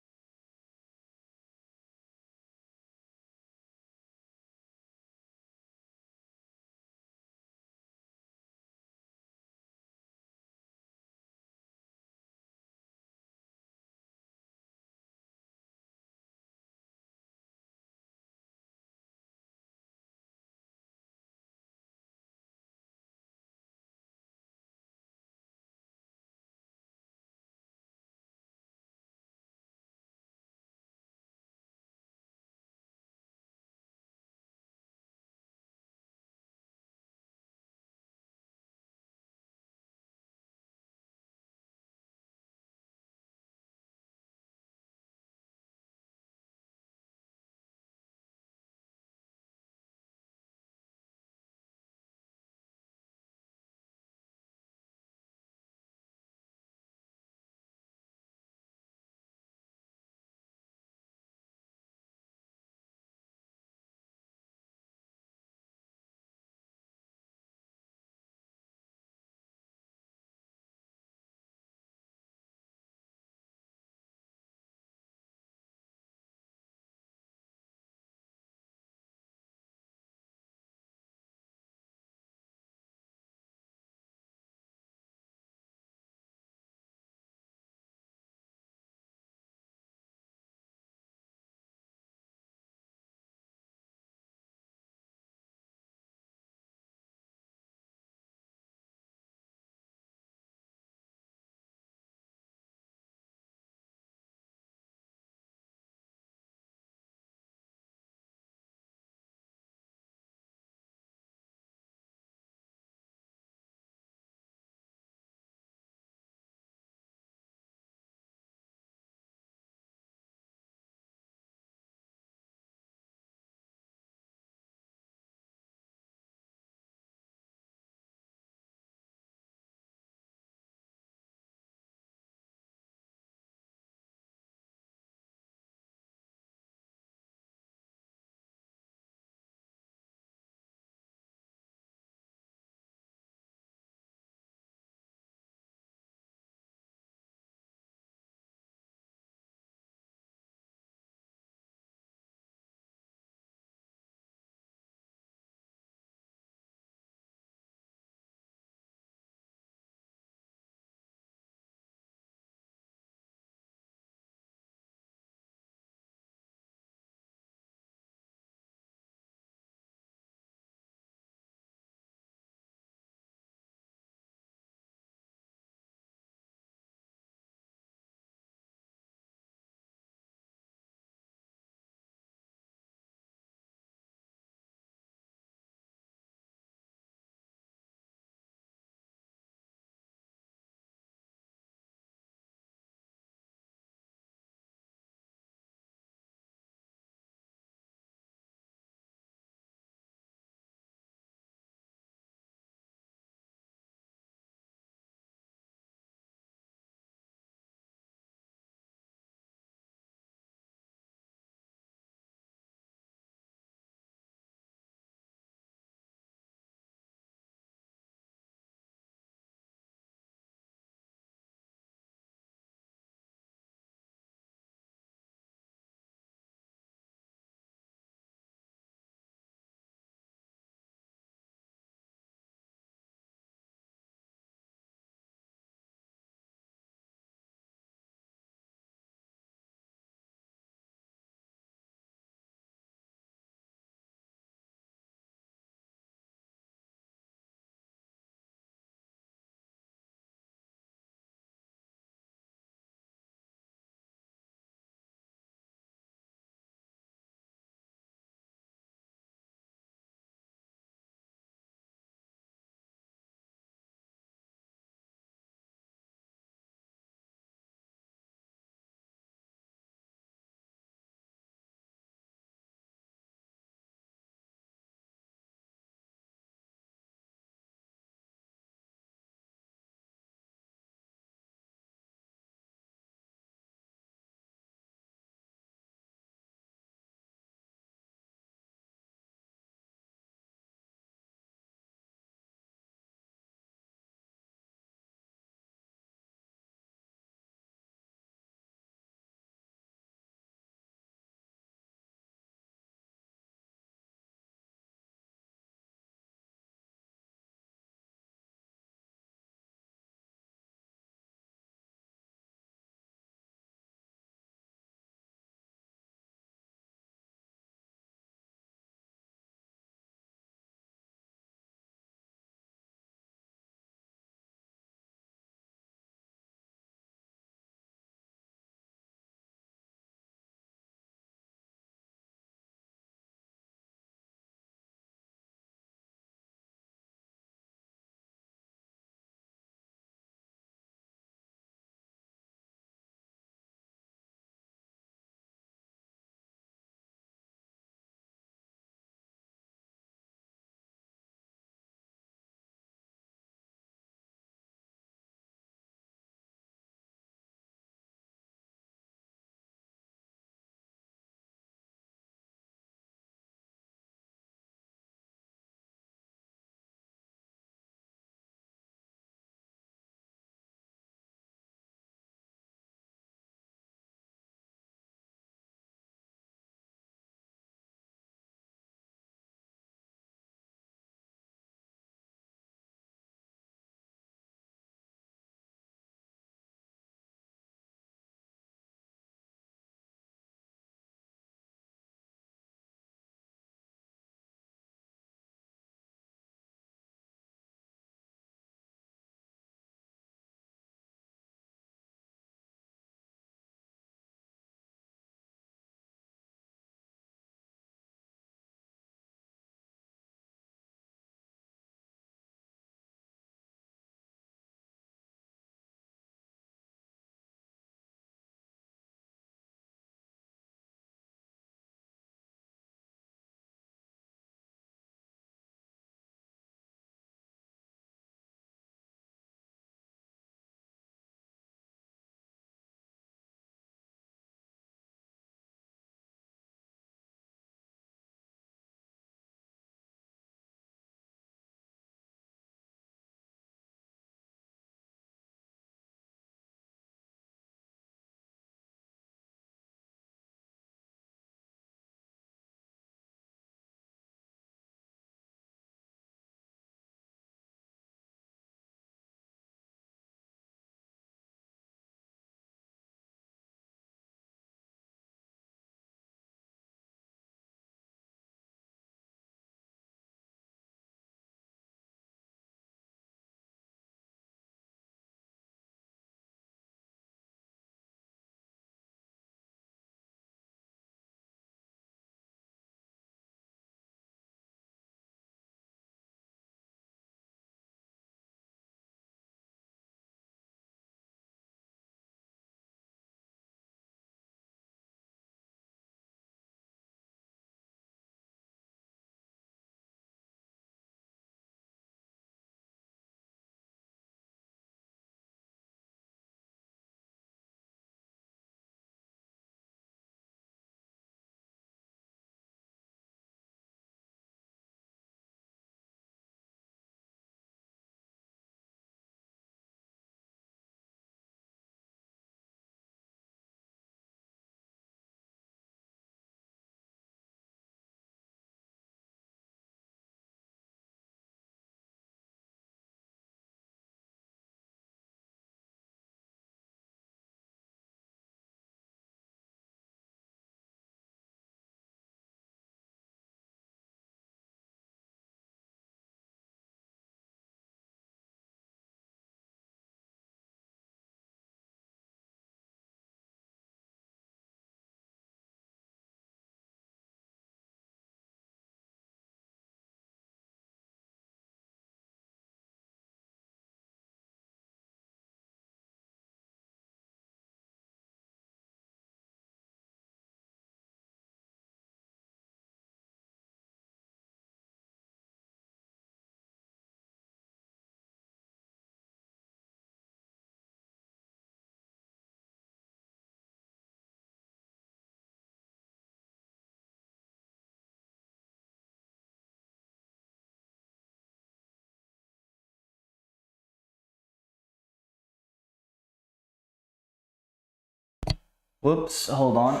Whoops, hold on.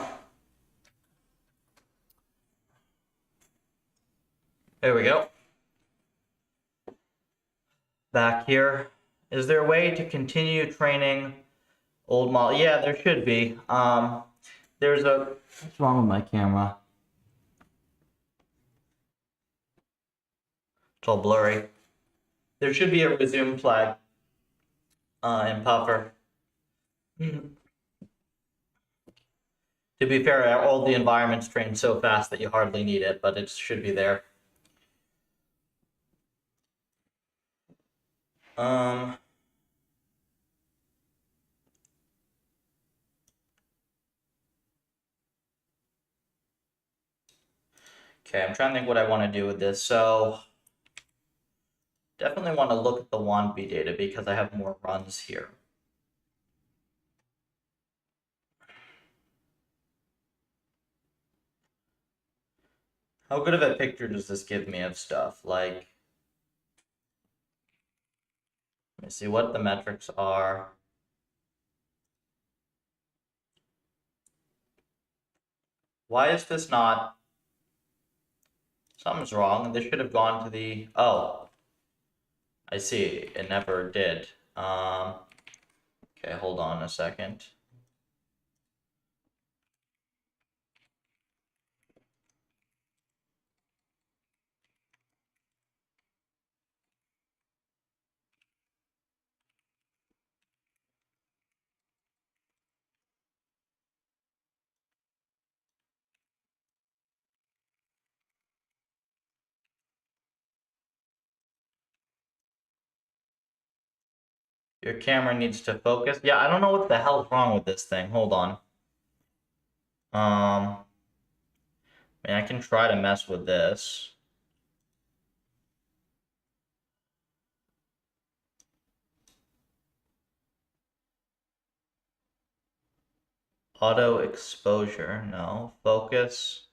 There we go. Back here. Is there a way to continue training old model? Yeah, there should be. There's a... What's wrong with my camera? It's all blurry. There should be a resume flag in Puffer. To be fair, all the environments train so fast that you hardly need it, but it should be there. Okay, I'm trying to think what I want to do with this. So, definitely want to look at the WANB data because I have more runs here. How good of a picture does this give me of stuff? Like, let me see what the metrics are. Why is this not... Something's wrong. This should have gone to the... Oh, I see. It never did. Okay, hold on a second. Your camera needs to focus. Yeah, I don't know what the hell's wrong with this thing. Hold on. I mean, I can try to mess with this. Auto exposure, no. Focus.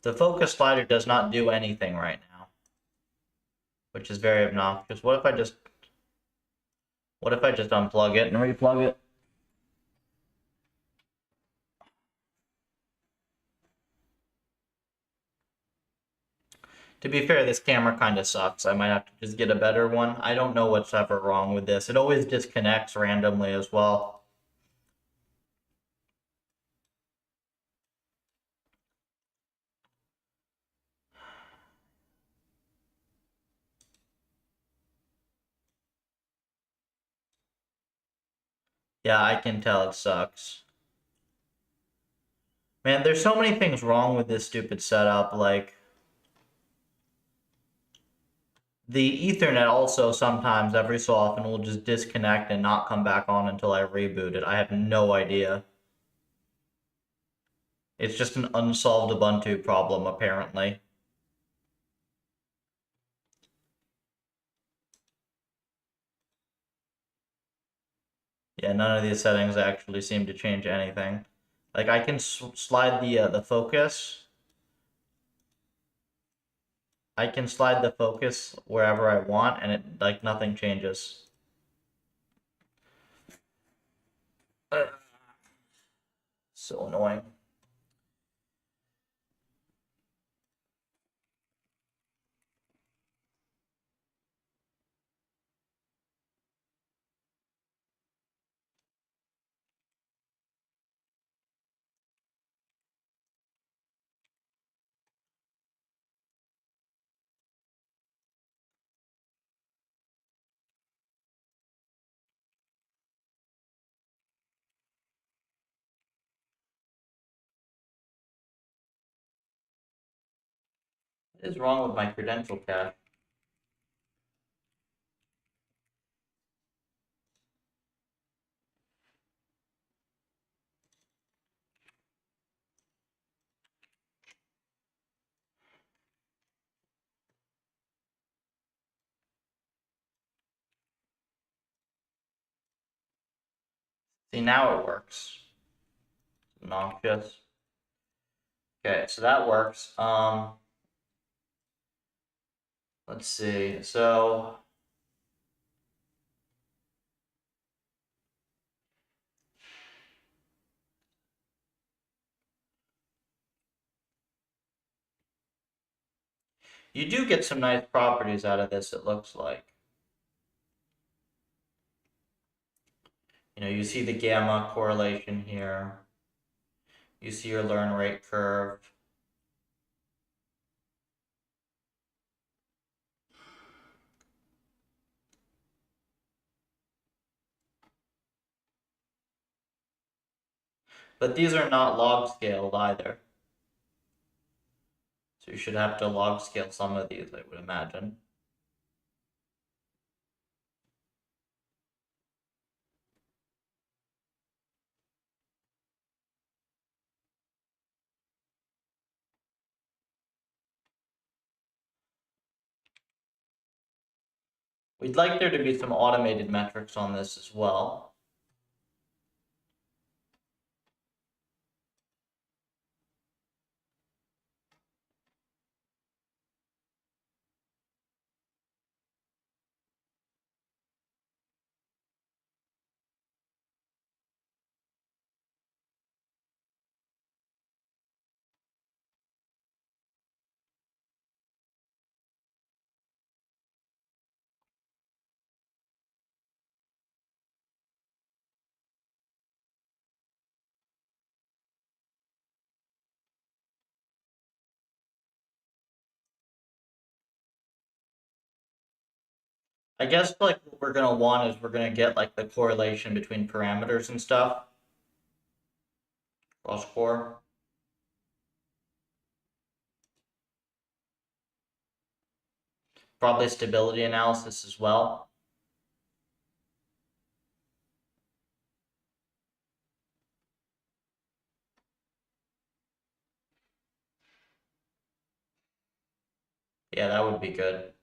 The focus slider does not do anything right now, which is very obnoxious. What if I just unplug it and replug it? To be fair, this camera kind of sucks. I might have to just get a better one. I don't know what's ever wrong with this. It always disconnects randomly as well. Yeah, I can tell it sucks. Man, there's so many things wrong with this stupid setup, like... The Ethernet also sometimes, every so often, will just disconnect and not come back on until I reboot it. I have no idea. It's just an unsolved Ubuntu problem, apparently. Yeah, none of these settings actually seem to change anything. Like, I can slide the focus. I can slide the focus wherever I want, and it, like, nothing changes. So annoying. What is wrong with my credential cache? See, now it works. Obnoxious. Okay, so that works. Let's see. So You do get some nice properties out of this, it looks like. You see the gamma correlation here. You see your learn rate curve. But these are not log scaled either. So you should have to log scale some of these, I would imagine. We'd like there to be some automated metrics on this as well. I guess like what we're gonna want is we're gonna get like the correlation between parameters and stuff. Cross core. Probably stability analysis as well. Yeah, that would be good.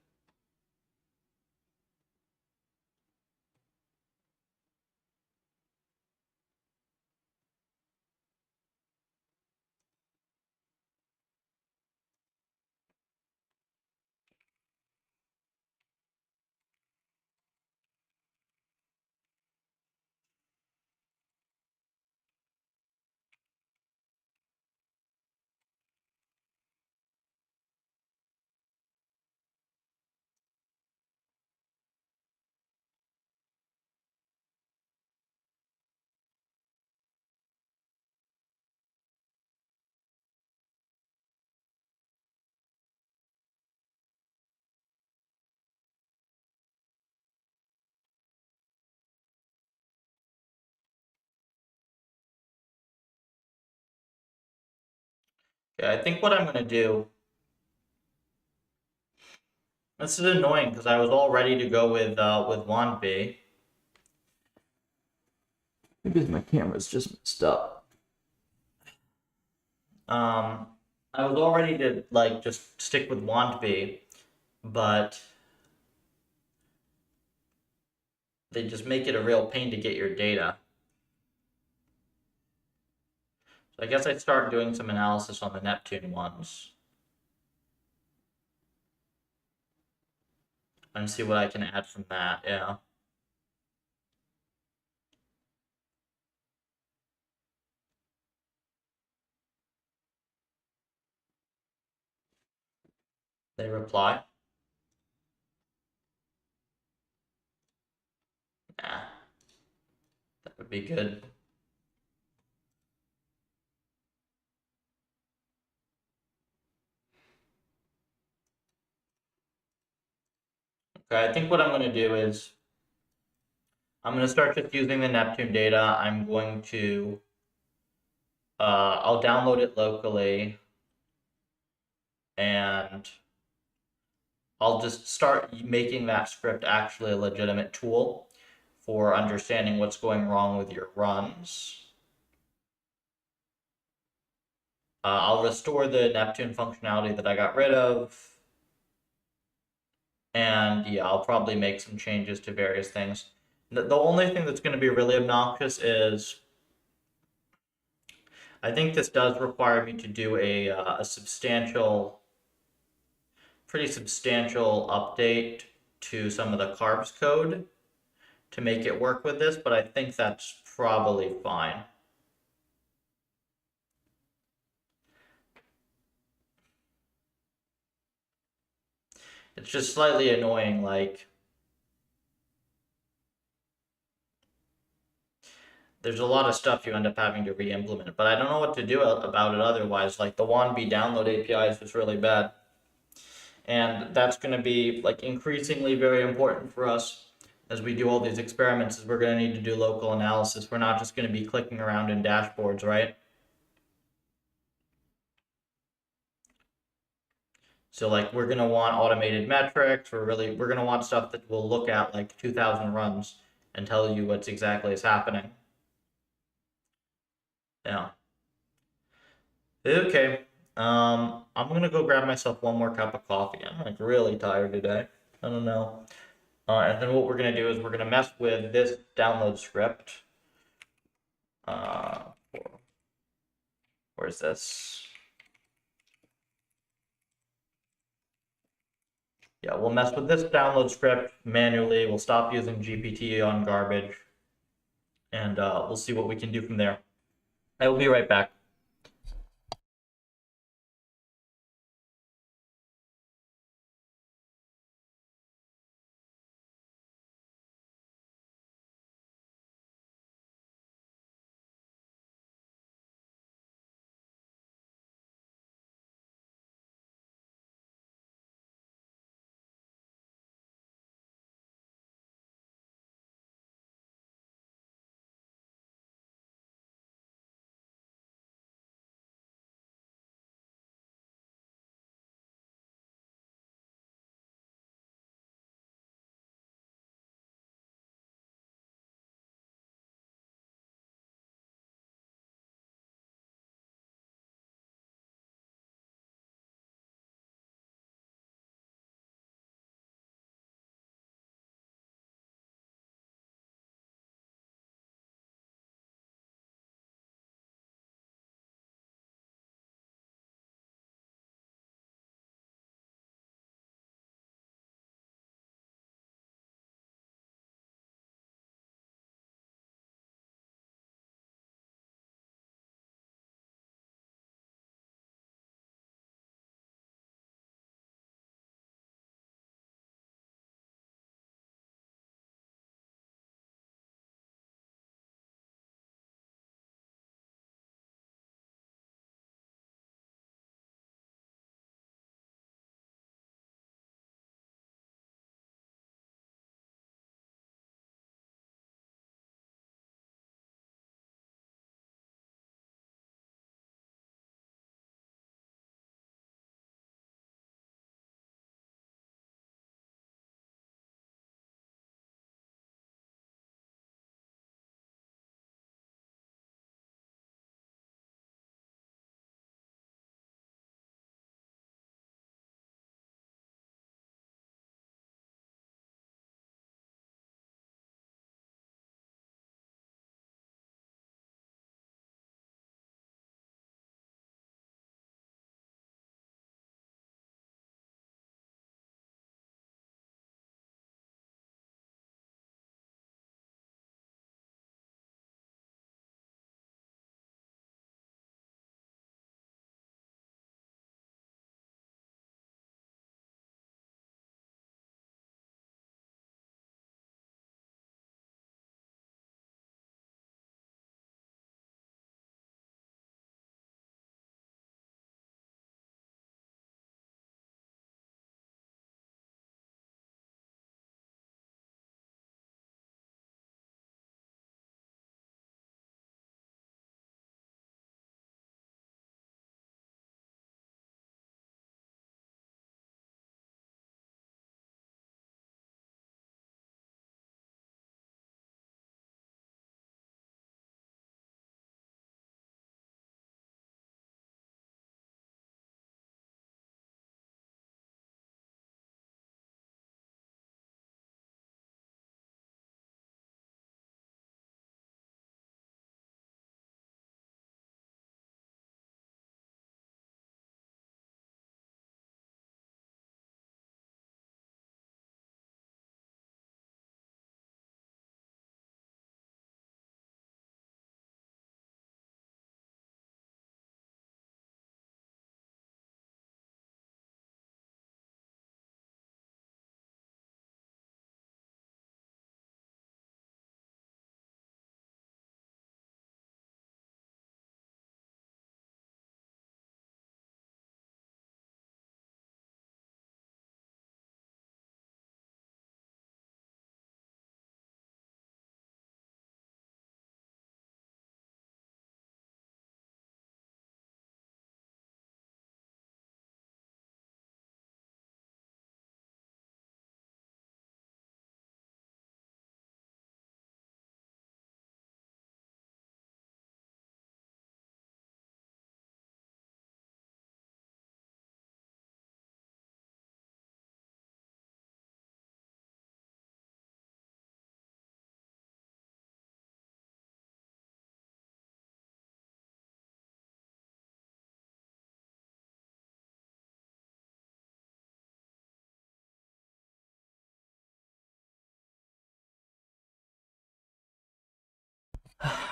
Yeah, I think what I'm gonna do. This is annoying because I was all ready to go with wand B. Maybe my camera's just messed up. I was all ready to like just stick with wand B, but they just make it a real pain to get your data. So I guess I'd start doing some analysis on the Neptune ones and see what I can add from that. Yeah. They reply. Nah, that would be good. Okay, I think what I'm going to do is I'm going to start just using the Neptune data. I'm going to, I'll download it locally and I'll just start making that script actually a legitimate tool for understanding what's going wrong with your runs. I'll restore the Neptune functionality that I got rid of. And yeah, I'll probably make some changes to various things. The only thing that's going to be really obnoxious is I think this does require me to do a pretty substantial update to some of the carbs code to make it work with this, but I think that's probably fine. It's just slightly annoying, like, there's a lot of stuff you end up having to re-implement, but I don't know what to do about it otherwise. Like, the WANB download API is just really bad. And that's going to be, like, increasingly very important for us as we do all these experiments, is we're going to need to do local analysis. We're not just going to be clicking around in dashboards, right? So like we're gonna want automated metrics. We're gonna want stuff that will look at like 2,000 runs and tell you what's exactly is happening. Yeah. Okay. I'm gonna go grab myself one more cup of coffee. I'm like really tired today. I don't know. And then what we're gonna do is we're gonna mess with this download script. Uh, where's this? Yeah, we'll mess with this download script manually. We'll stop using GPT on garbage, and we'll see what we can do from there. I will be right back.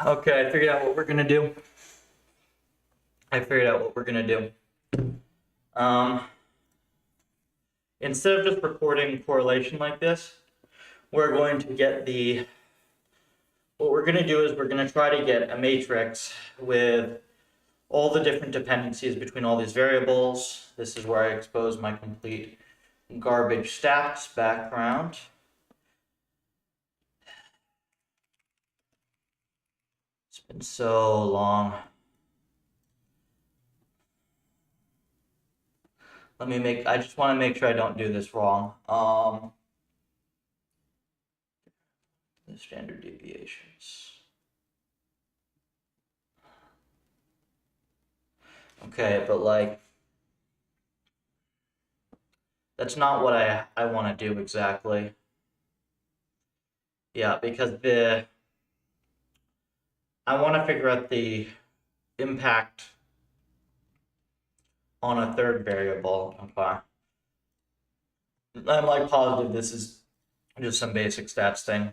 Okay, I figured out what we're gonna do. Um, Instead of just recording correlation like this, we're going to get what we're gonna do is we're gonna try to get a matrix with all the different dependencies between all these variables. This is where I expose my complete garbage stats background. It's been so long. I just want to make sure I don't do this wrong. The standard deviations. Okay, but like, that's not what I want to do exactly. Yeah, because I want to figure out the impact on a third variable. Okay. I'm like positive this is just some basic stats thing.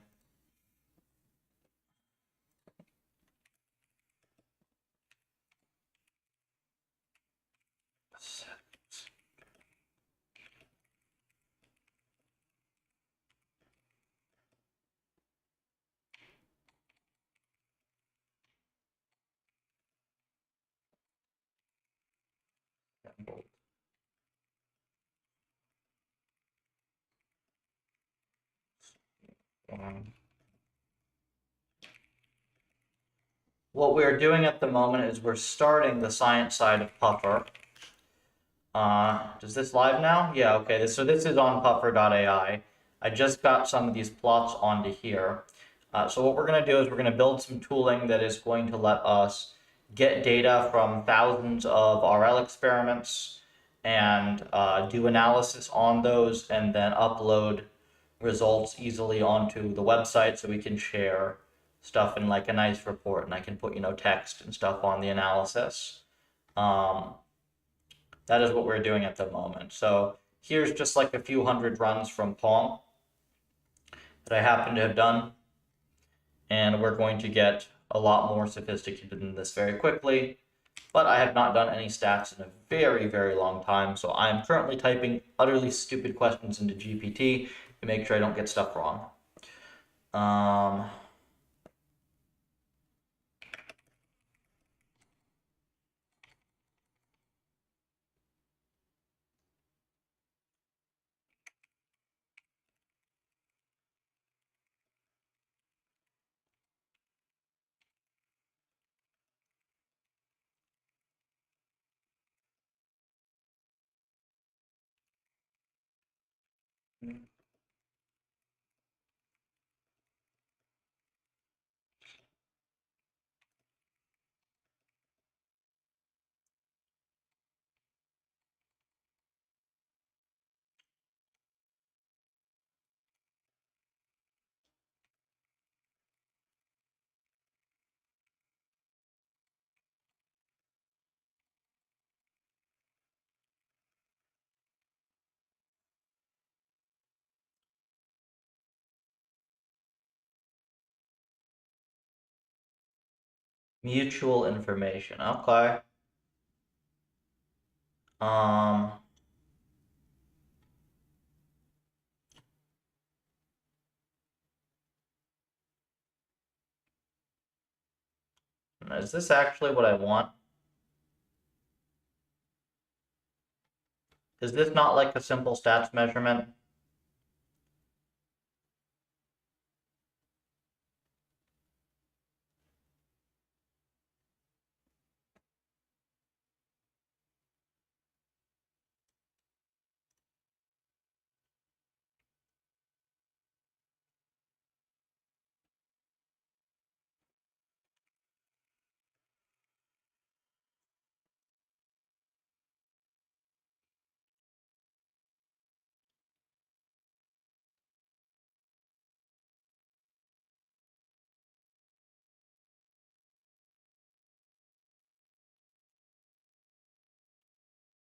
What we're doing at the moment is we're starting the science side of Puffer. Does this live now? Yeah, okay. So this is on puffer.ai. I just got some of these plots onto here. So what we're going to do is we're going to build some tooling that is going to let us get data from thousands of RL experiments and do analysis on those and then upload results easily onto the website so we can share stuff in like a nice report and I can put, text and stuff on the analysis. That is what we're doing at the moment. So here's just like a few hundred runs from Pong that I happen to have done. And we're going to get a lot more sophisticated than this very quickly. But I have not done any stats in a very, very long time. So I'm currently typing utterly stupid questions into GPT to make sure I don't get stuff wrong. Mutual information. Okay. Um, is this actually what I want? Is this not like a simple stats measurement?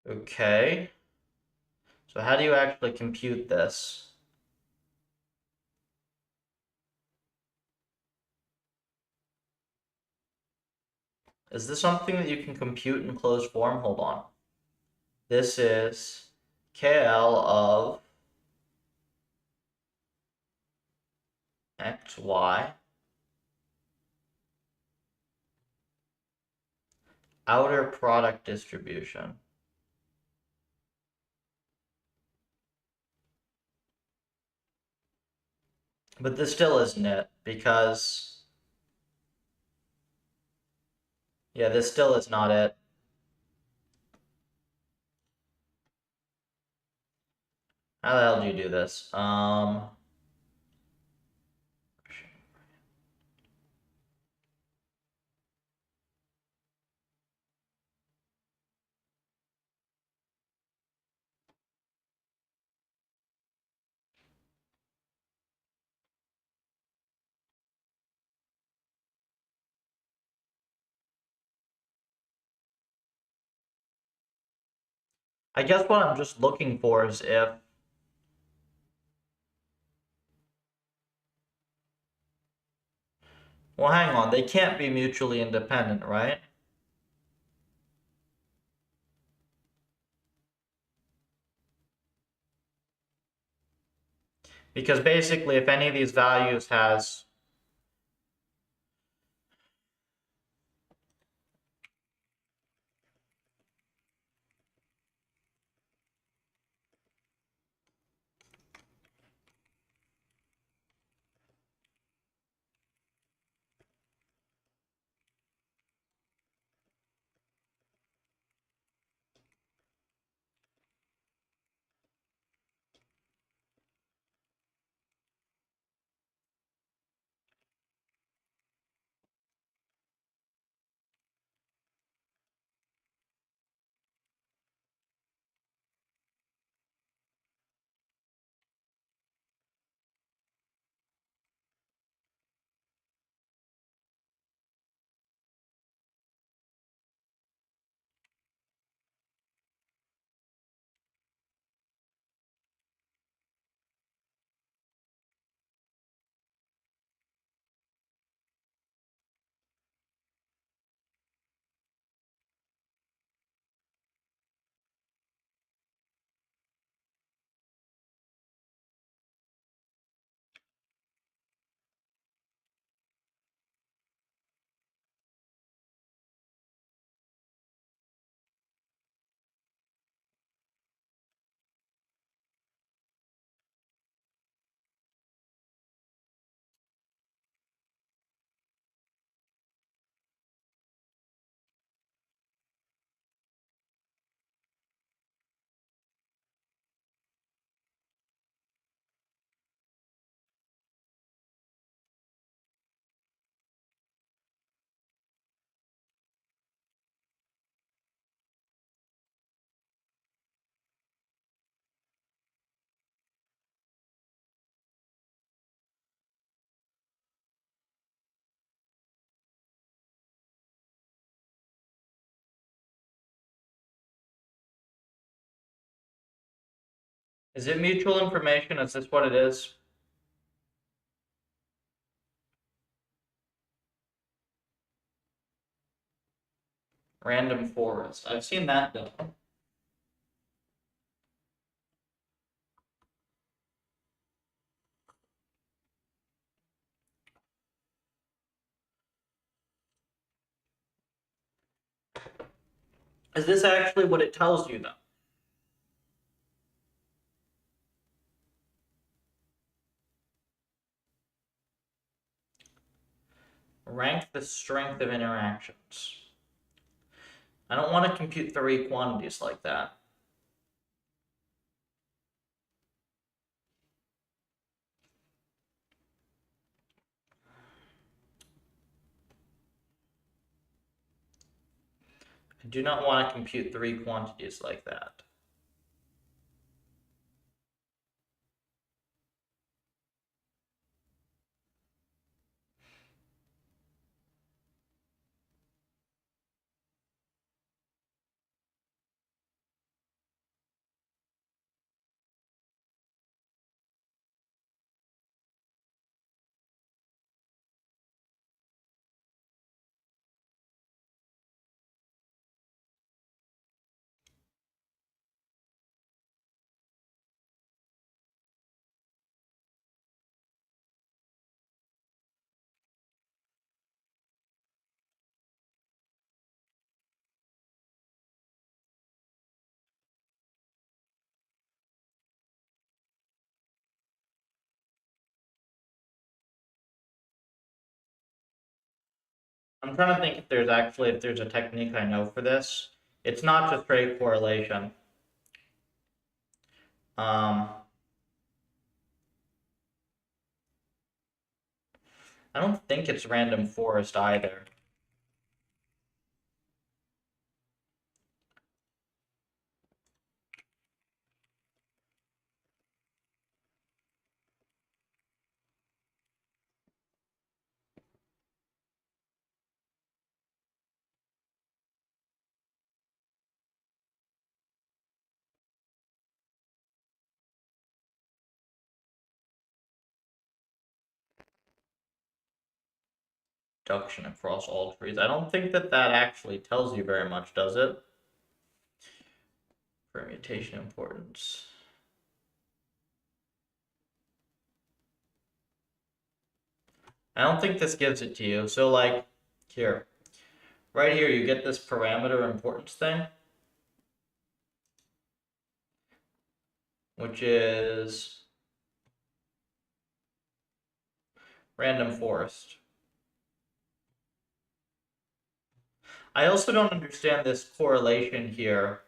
Okay. So how do you actually compute this? Is this something that you can compute in closed form? Hold on. This is KL of XY outer product distribution. But this still isn't it, because, yeah, this still is not it. How the hell do you do this? I guess what I'm just looking for is if, well, hang on, they can't be mutually independent, right? Because basically, if any of these values has, is it mutual information? Is this what it is? Random forest. I've seen that done. Is this actually what it tells you, though? Rank the strength of interactions. I don't want to compute 3 quantities like that. I do not want to compute 3 quantities like that. I'm trying to think if there's a technique I know for this. It's not just straight correlation. Um, I don't think it's random forest either. Reduction across all trees. I don't think that actually tells you very much, does it? Permutation importance. I don't think this gives it to you. So like here, right here, you get this parameter importance thing, which is random forest. I also don't understand this correlation here.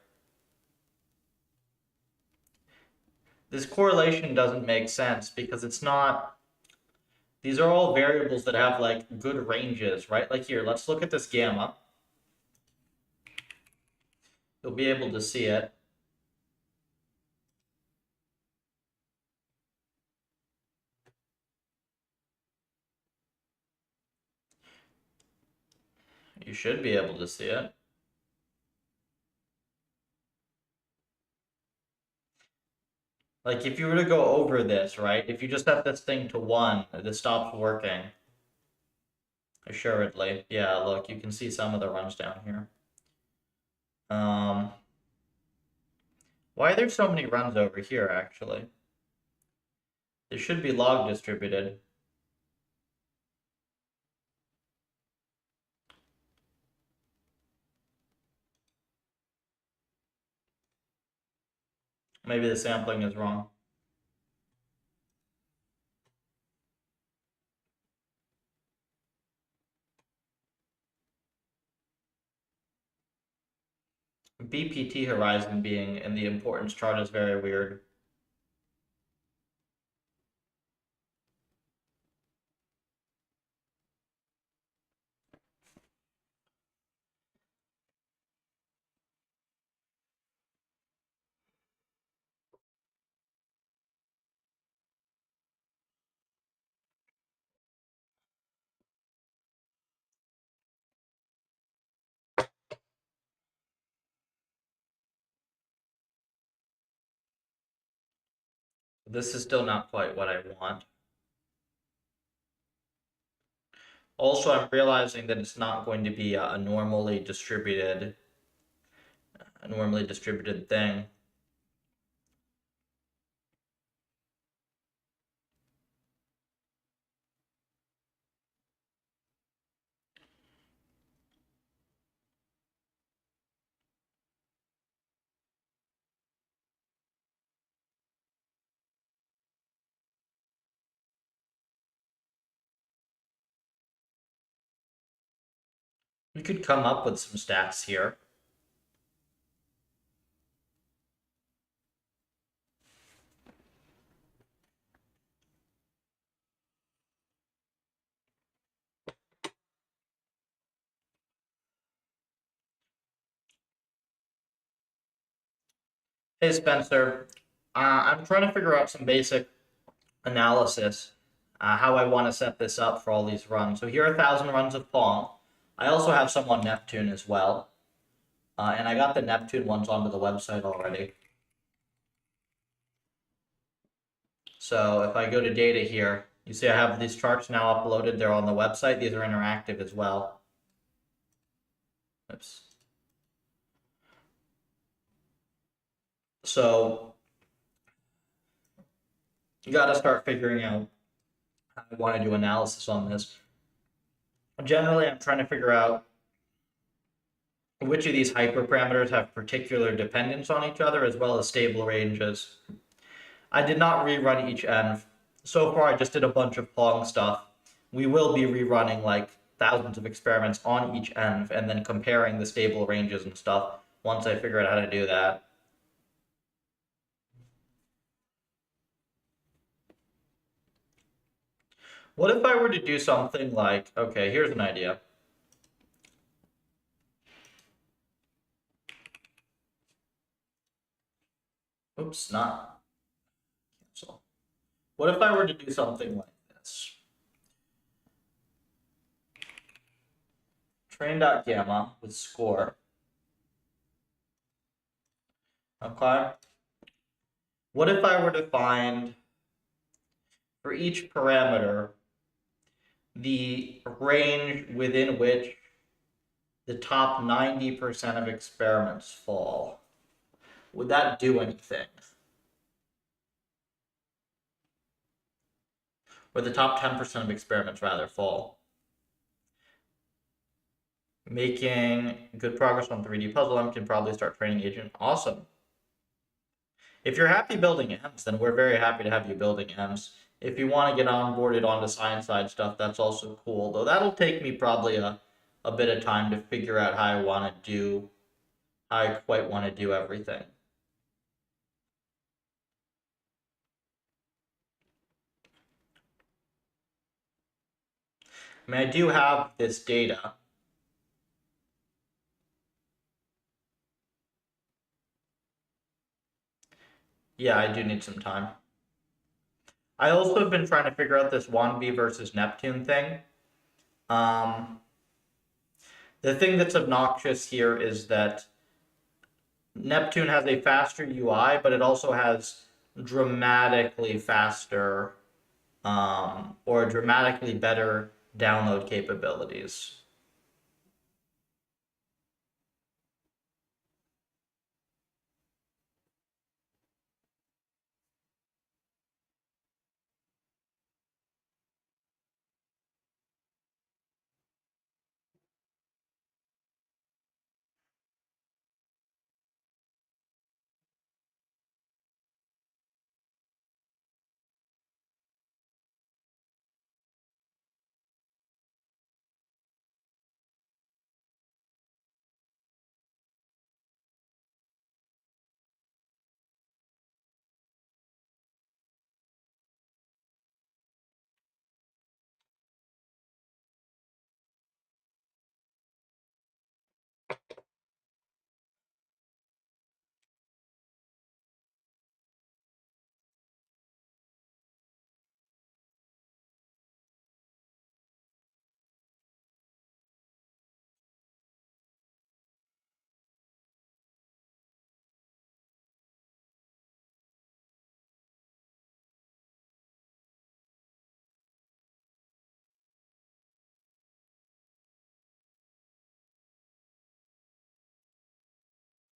This correlation doesn't make sense because it's not, these are all variables that have like good ranges, right? Like here, let's look at this gamma. You'll be able to see it. You should be able to see it. Like if you were to go over this, right? If you just set this thing to 1, this stops working. Assuredly. Yeah, look, you can see some of the runs down here. Why are there so many runs over here, actually? They should be log distributed. Maybe the sampling is wrong. BPT horizon being in the importance chart is very weird. This is still not quite what I want. Also, I'm realizing that it's not going to be a normally distributed thing. We could come up with some stats here. Hey Spencer, I'm trying to figure out some basic analysis, how I want to set this up for all these runs. So here are 1,000 runs of Pong. I also have some on Neptune as well. And I got the Neptune ones onto the website already. So if I go to data here, you see I have these charts now uploaded. They're on the website. These are interactive as well. Oops. So you got to start figuring out how I want to do analysis on this. Generally, I'm trying to figure out which of these hyperparameters have particular dependence on each other as well as stable ranges. I did not rerun each env. So far, I just did a bunch of Pong stuff. We will be rerunning like thousands of experiments on each env and then comparing the stable ranges and stuff once I figure out how to do that. What if I were to do something like, okay, here's an idea. Oops, not cancel. What if I were to do something like this? Train.gamma with score. Okay. What if I were to find, for each parameter, the range within which the top 90% of experiments fall? Would that do anything? Or the top 10% of experiments, rather, fall? Making good progress on 3D Puzzle M, can probably start training agent. Awesome. If you're happy building M's, then we're very happy to have you building M's. If you want to get onboarded onto science side stuff, that's also cool. Though that'll take me probably a bit of time to figure out how I quite want to do everything. I mean, I do have this data. Yeah, I do need some time. I also have been trying to figure out this 1V versus Neptune thing. The thing that's obnoxious here is that Neptune has a faster UI, but it also has dramatically faster or dramatically better download capabilities.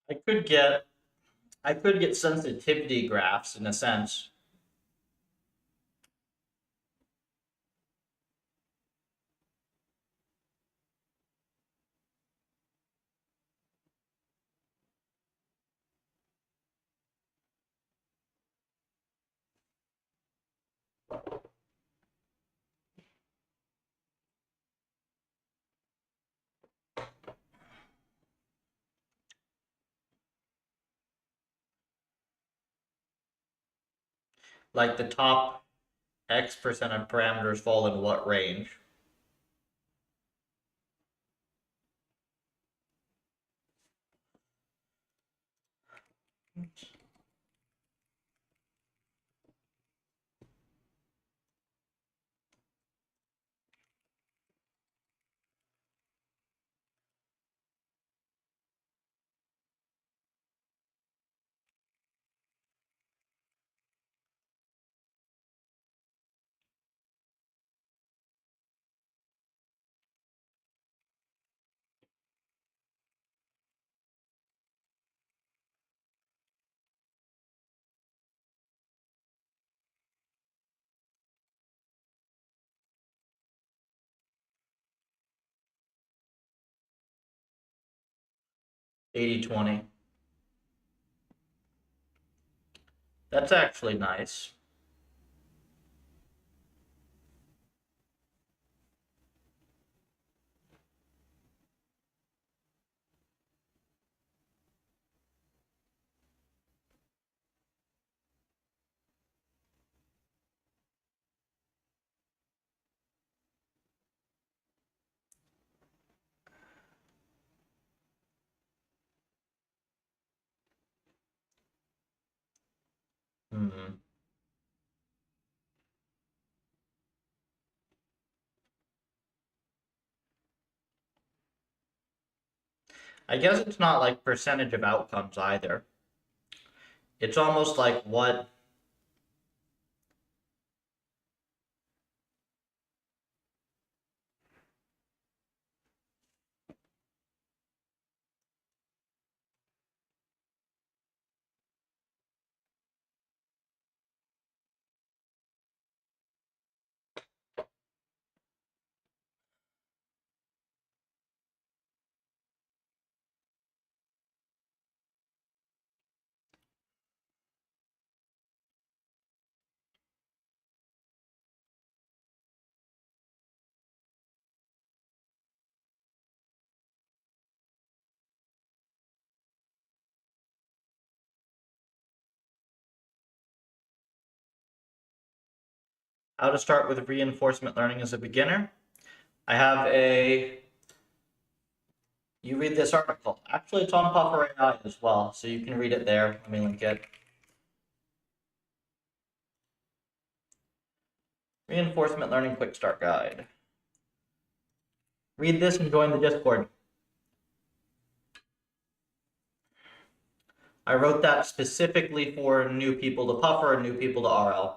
I could get sensitivity graphs in a sense. Like the top X% of parameters fall in what range? $80-20. That's actually nice. Hmm. I guess it's not like percentage of outcomes either. It's almost like what. How to start with reinforcement learning as a beginner. I have a. You read this article. Actually, it's on Puffer AI as well, so you can read it there. Let me link it. Reinforcement Learning Quick Start Guide. Read this and join the Discord. I wrote that specifically for new people to Puffer and new people to RL.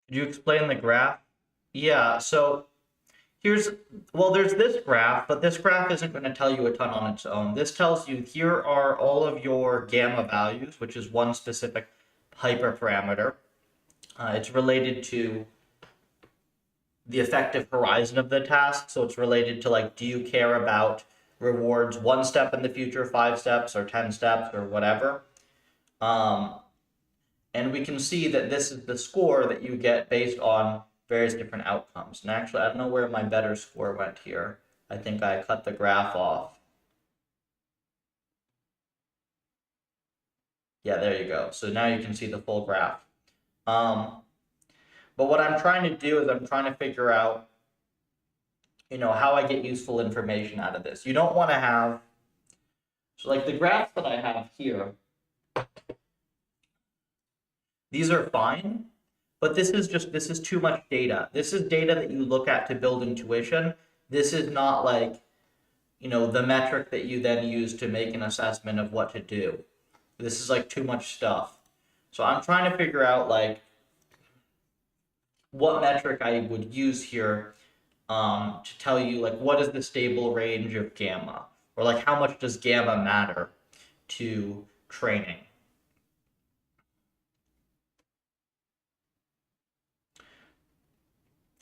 Could you explain the graph? Yeah, so here's, well, there's this graph, but this graph isn't going to tell you a ton on its own. This tells you here are all of your gamma values, which is one specific hyperparameter. It's related to the effective horizon of the task. So it's related to like, do you care about rewards 1 step in the future, 5 steps, or 10 steps, or whatever? And we can see that this is the score that you get based on various different outcomes. And actually, I don't know where my better score went here. I think I cut the graph off. Yeah, there you go. So now you can see the full graph. But what I'm trying to do is I'm trying to figure out, how I get useful information out of this. You don't want to have, so like the graphs that I have here, these are fine, but this is too much data. This is data that you look at to build intuition. This is not like, the metric that you then use to make an assessment of what to do. This is like too much stuff. So I'm trying to figure out like what metric I would use here to tell you like what is the stable range of gamma, or like how much does gamma matter to training.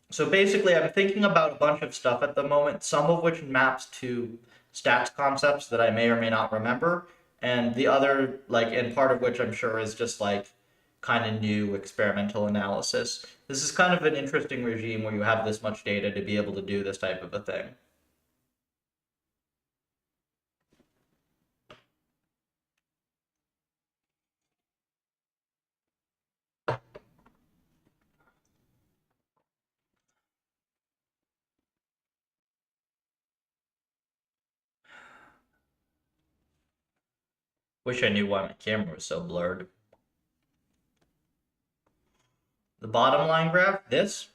So basically, I'm thinking about a bunch of stuff at the moment, some of which maps to stats concepts that I may or may not remember, and the other, like, and part of which I'm sure is just like kind of new experimental analysis. This is kind of an interesting regime where you have this much data to be able to do this type of a thing. Wish I knew why my camera was so blurred. The bottom line graph, this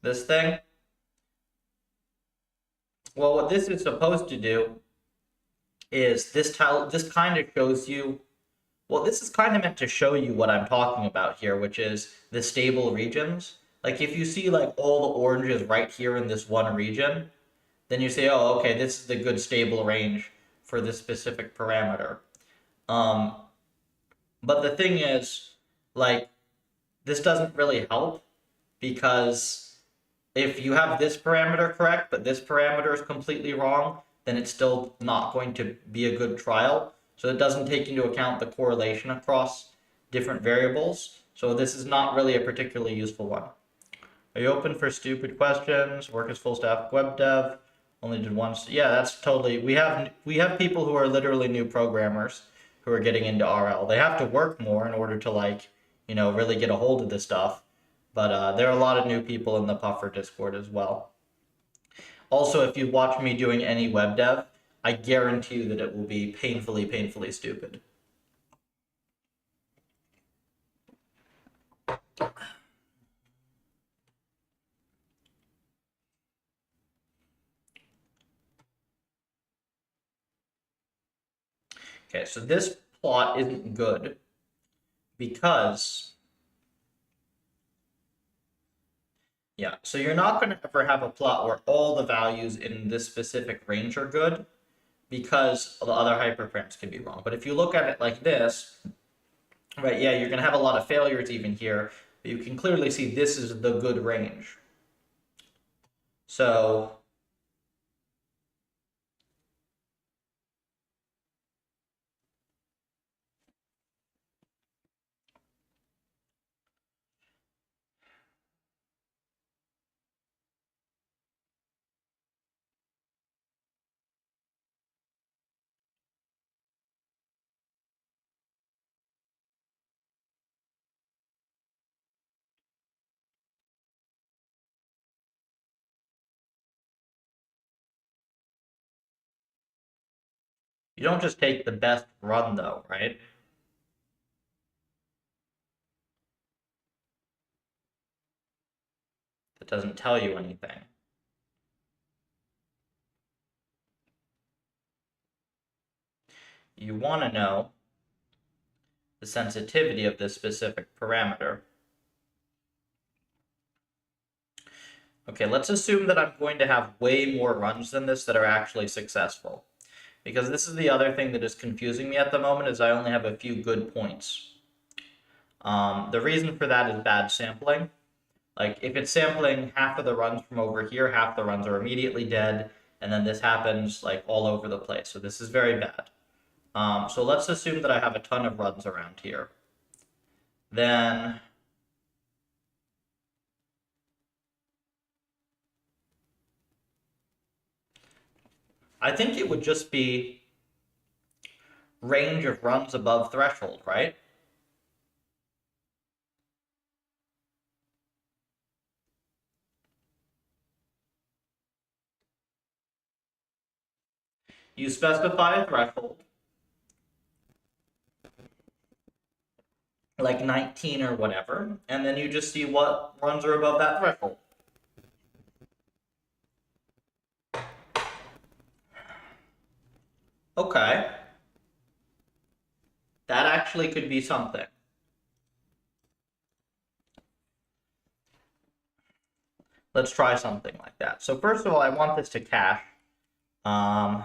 thing. Well, what this is supposed to do is this kind of shows you, well, this is kind of meant to show you what I'm talking about here, which is the stable regions. Like if you see like all the oranges right here in this one region, then you say, oh, okay, this is the good stable range for this specific parameter. But the thing is, like, this doesn't really help because if you have this parameter correct, but this parameter is completely wrong, then it's still not going to be a good trial. So it doesn't take into account the correlation across different variables. So this is not really a particularly useful one. Are you open for stupid questions? Work as full stack web dev. Only did once. Yeah, that's totally. We have people who are literally new programmers who are getting into RL. They have to work more in order to really get a hold of this stuff. But there are a lot of new people in the Puffer Discord as well. Also, if you watch me doing any web dev, I guarantee you that it will be painfully, painfully stupid. Okay, so this plot isn't good because, yeah, so you're not going to ever have a plot where all the values in this specific range are good because the other hyperparams can be wrong. But if you look at it like this, right, yeah, you're going to have a lot of failures even here, but you can clearly see this is the good range. So you don't just take the best run though, right? That doesn't tell you anything. You want to know the sensitivity of this specific parameter. Okay, let's assume that I'm going to have way more runs than this that are actually successful. Because this is the other thing that is confusing me at the moment is I only have a few good points. The reason for that is bad sampling. Like, if it's sampling half of the runs from over here, half the runs are immediately dead, and then this happens, like, all over the place. So this is very bad. So let's assume that I have a ton of runs around here. Then I think it would just be range of runs above threshold, right? You specify a threshold, like 19 or whatever, and then you just see what runs are above that threshold. Okay. That actually could be something. Let's try something like that. So first of all, I want this to cache. Um,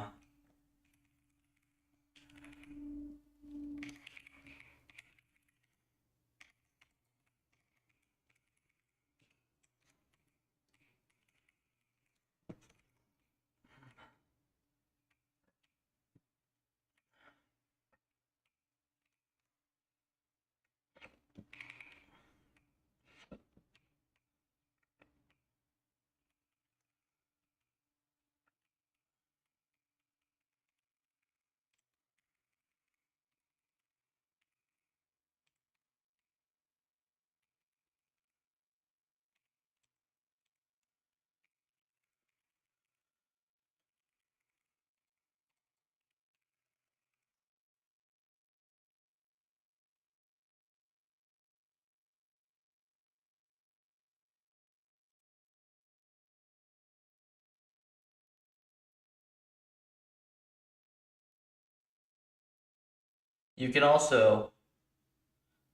you can also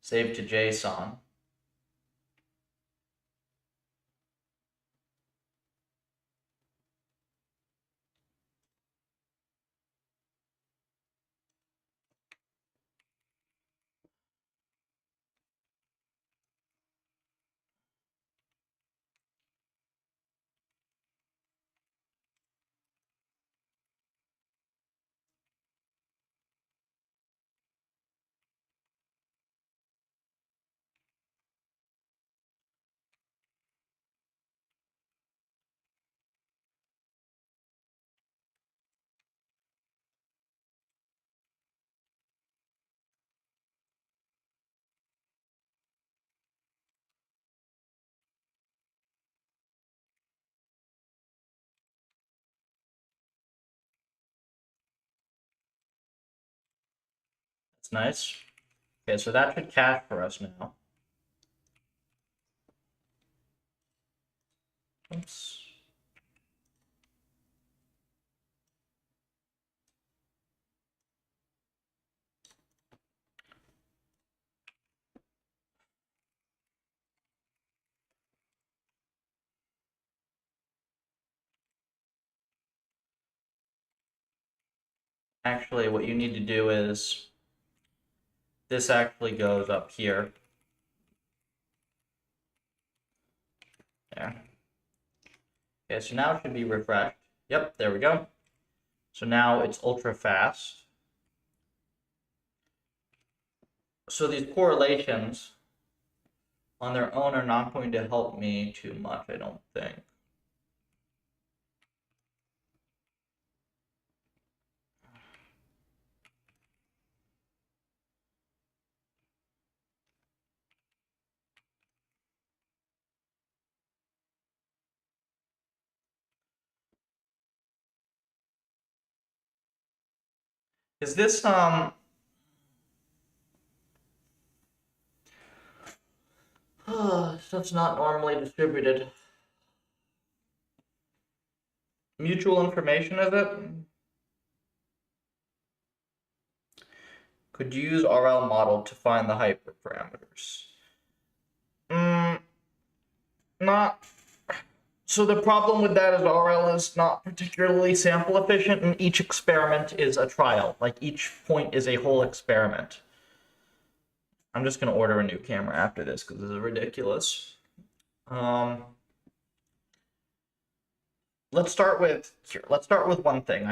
save to JSON. That's nice. Okay, so that should cache for us now. Oops. Actually, what you need to do is this actually goes up here. There. Okay, so now it should be refreshed. Yep, there we go. So now it's ultra fast. So these correlations on their own are not going to help me too much, I don't think. Is this stuff's not normally distributed. Mutual information, is it? Could you use RL model to find the hyperparameters? Not. So the problem with that is RL is not particularly sample efficient, and each experiment is a trial. Like each point is a whole experiment. I'm just gonna order a new camera after this because this is ridiculous. Let's start with here. Let's start with one thing.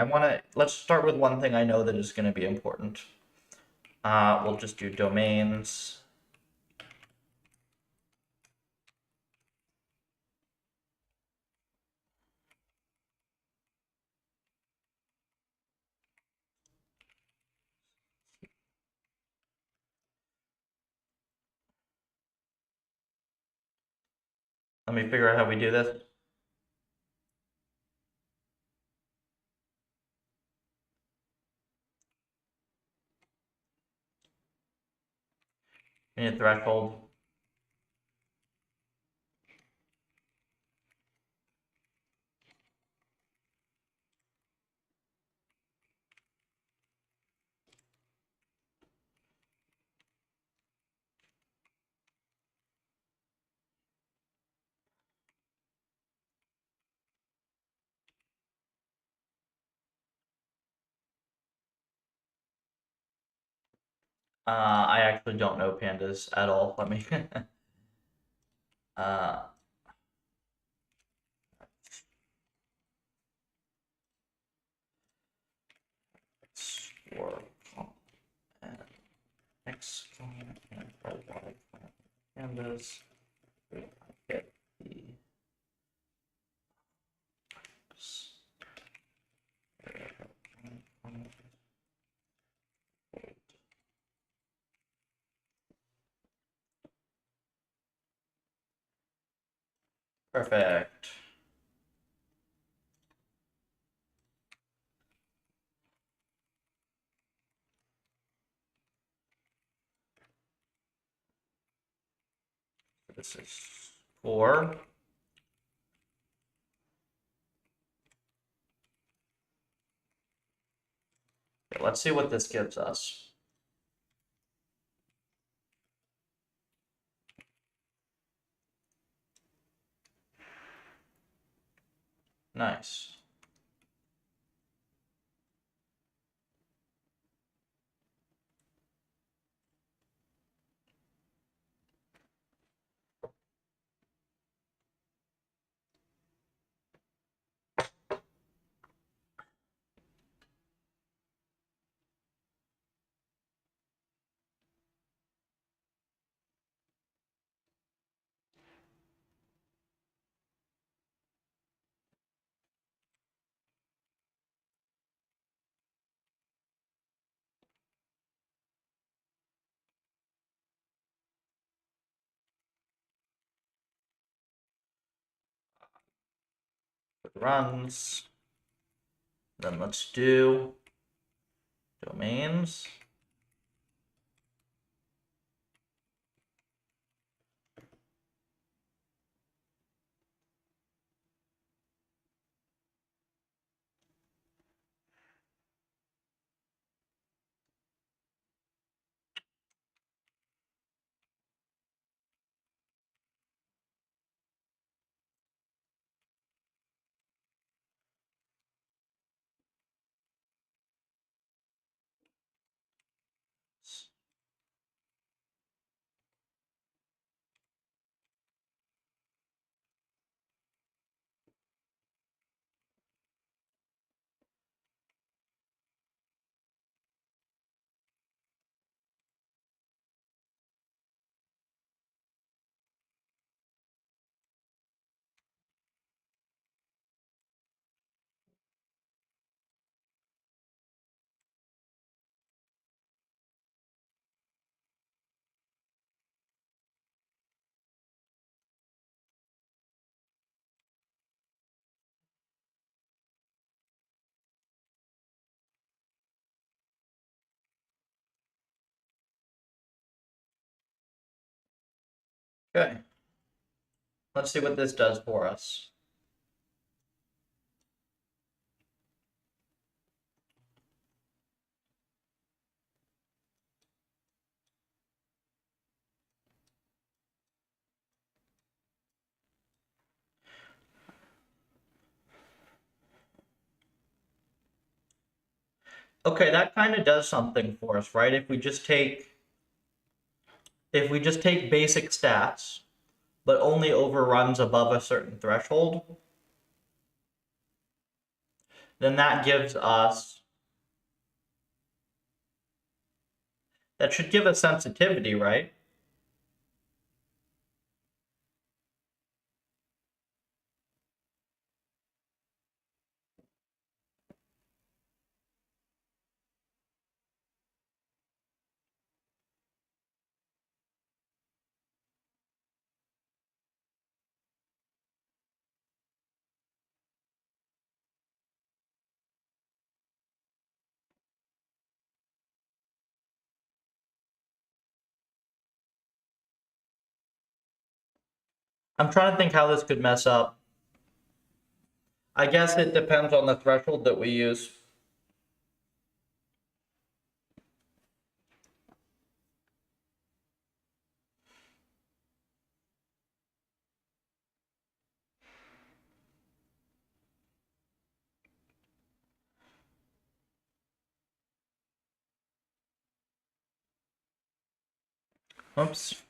Let's start with one thing I know that is going to be important. We'll just do domains. Let me figure out how we do this. We need a threshold. I actually don't know pandas at all. Let me. uh, explore and x and pandas. Get the perfect. This is 4. Okay, let's see what this gives us. Nice. It runs. Then let's do domains. Okay, let's see what this does for us. Okay, that kind of does something for us, right? If we just take basic stats, but only overruns above a certain threshold, then that should give us sensitivity, right? I'm trying to think how this could mess up. I guess it depends on the threshold that we use. Oops.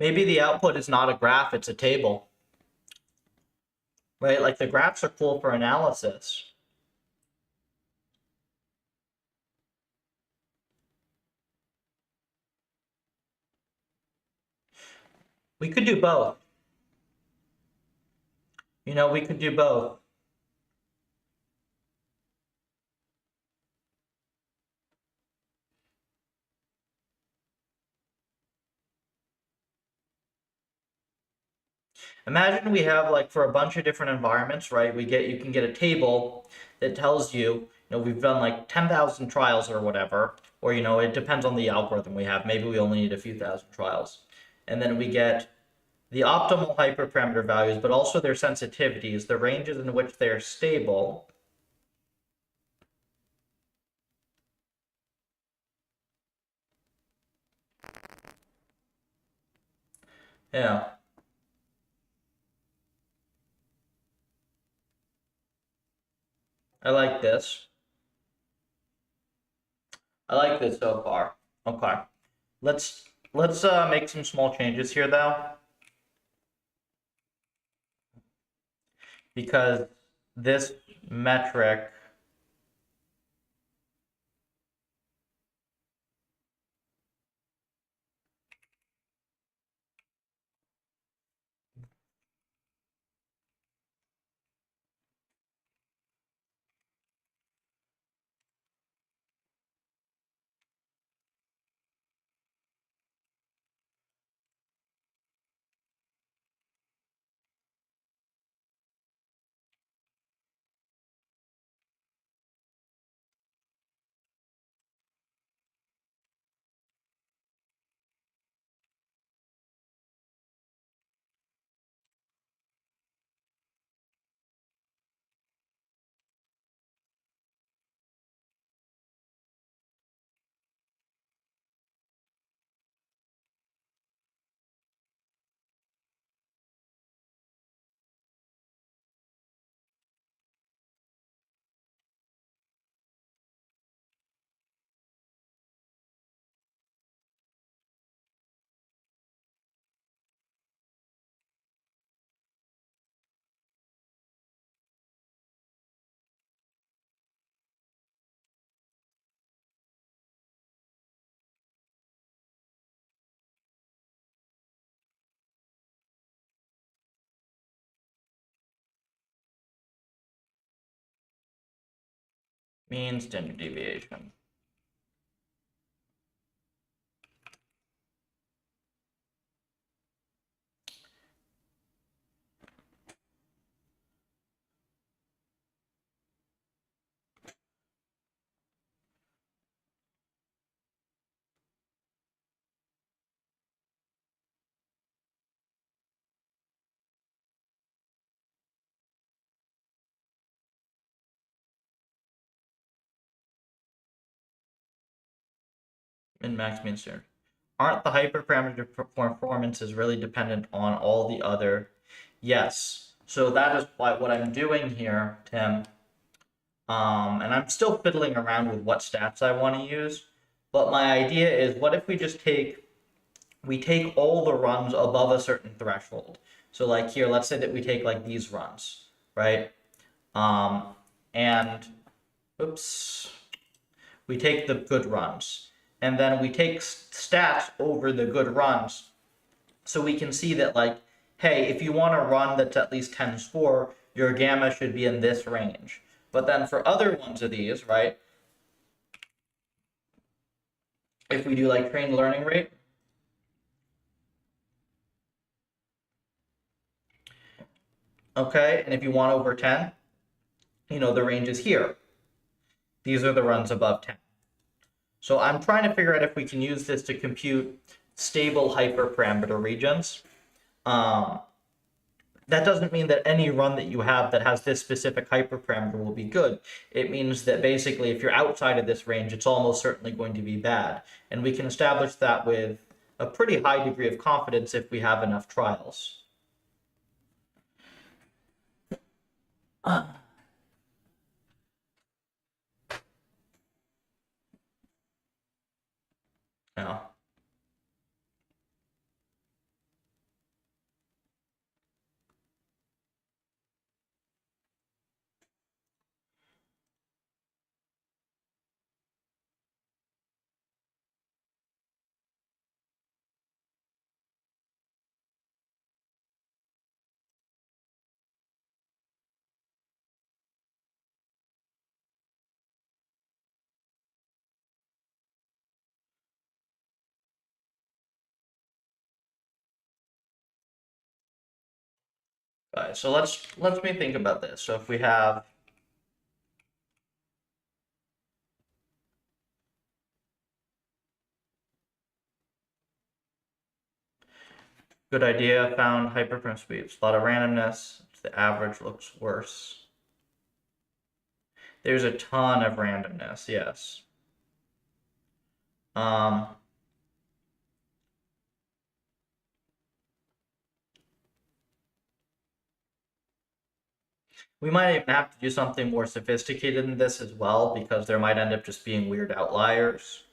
Maybe the output is not a graph, it's a table, right? Like the graphs are cool for analysis. We could do both. We could do both. Imagine we have like for a bunch of different environments, right? You can get a table that tells we've done like 10,000 trials or whatever, or it depends on the algorithm we have. Maybe we only need a few thousand trials. And then we get the optimal hyperparameter values, but also their sensitivities, the ranges in which they're stable. Yeah. I like this. I like this so far. Okay. Let's make some small changes here though, because this metric mean standard deviation. Min max mean standard. Aren't the hyperparameter performances really dependent on all the other? Yes. So that is what I'm doing here, Tim. And I'm still fiddling around with what stats I want to use. But my idea is, what if we just take all the runs above a certain threshold? So like here, let's say that we take like these runs, right? And oops, we take the good runs, and then we take stats over the good runs, so we can see that, like, hey, if you want a run that's at least 10s4, your gamma should be in this range. But then for other ones of these, right, if we do like trained learning rate, okay, and if you want over 10, the range is here. These are the runs above 10. So I'm trying to figure out if we can use this to compute stable hyperparameter regions. That doesn't mean that any run that you have that has this specific hyperparameter will be good. It means that basically if you're outside of this range, it's almost certainly going to be bad. And we can establish that with a pretty high degree of confidence if we have enough trials. Yeah. Right, so let's me think about this. So if we have good idea, found hyperparameter sweeps, a lot of randomness, the average looks worse. There's a ton of randomness, yes. We might even have to do something more sophisticated than this as well, because there might end up just being weird outliers.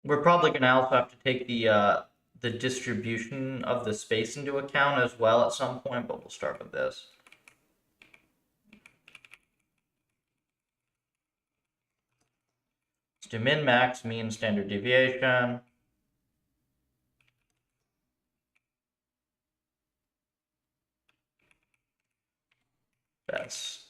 We're probably going to also have to take the distribution of the space into account as well at some point, but we'll start with this. Let's do min max, mean standard deviation. Best.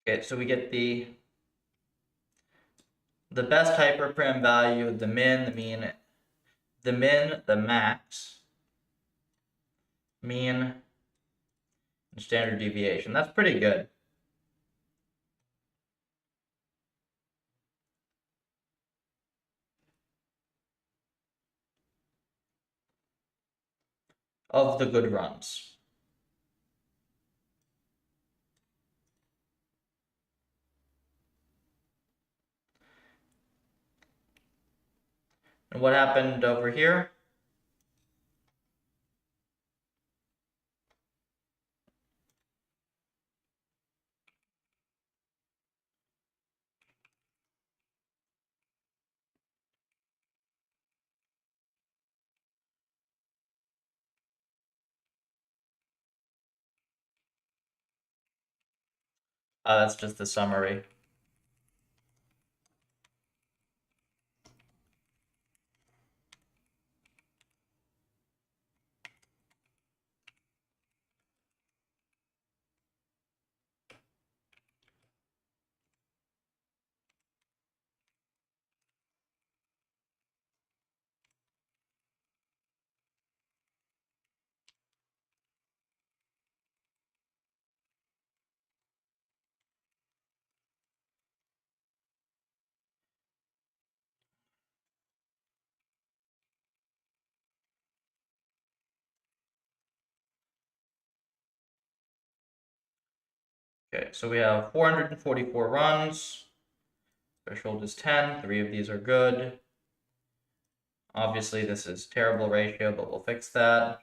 Okay, so we get the best hyperparam value, the min, the mean, the min, the max, mean, and standard deviation. That's pretty good. Of the good runs. And what happened over here? That's just the summary. Okay, so we have 444 runs. Threshold is 10. 3 of these are good. Obviously, this is terrible ratio, but we'll fix that.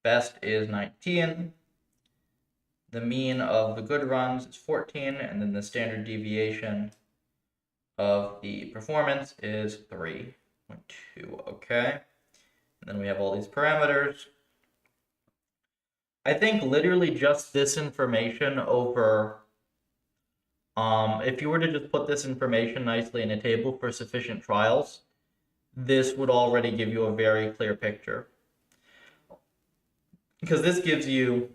Best is 19. The mean of the good runs is 14, and then the standard deviation of the performance is 3.2. Okay. And then we have all these parameters. I think literally just this information over, if you were to just put this information nicely in a table for sufficient trials, this would already give you a very clear picture. Because this gives you,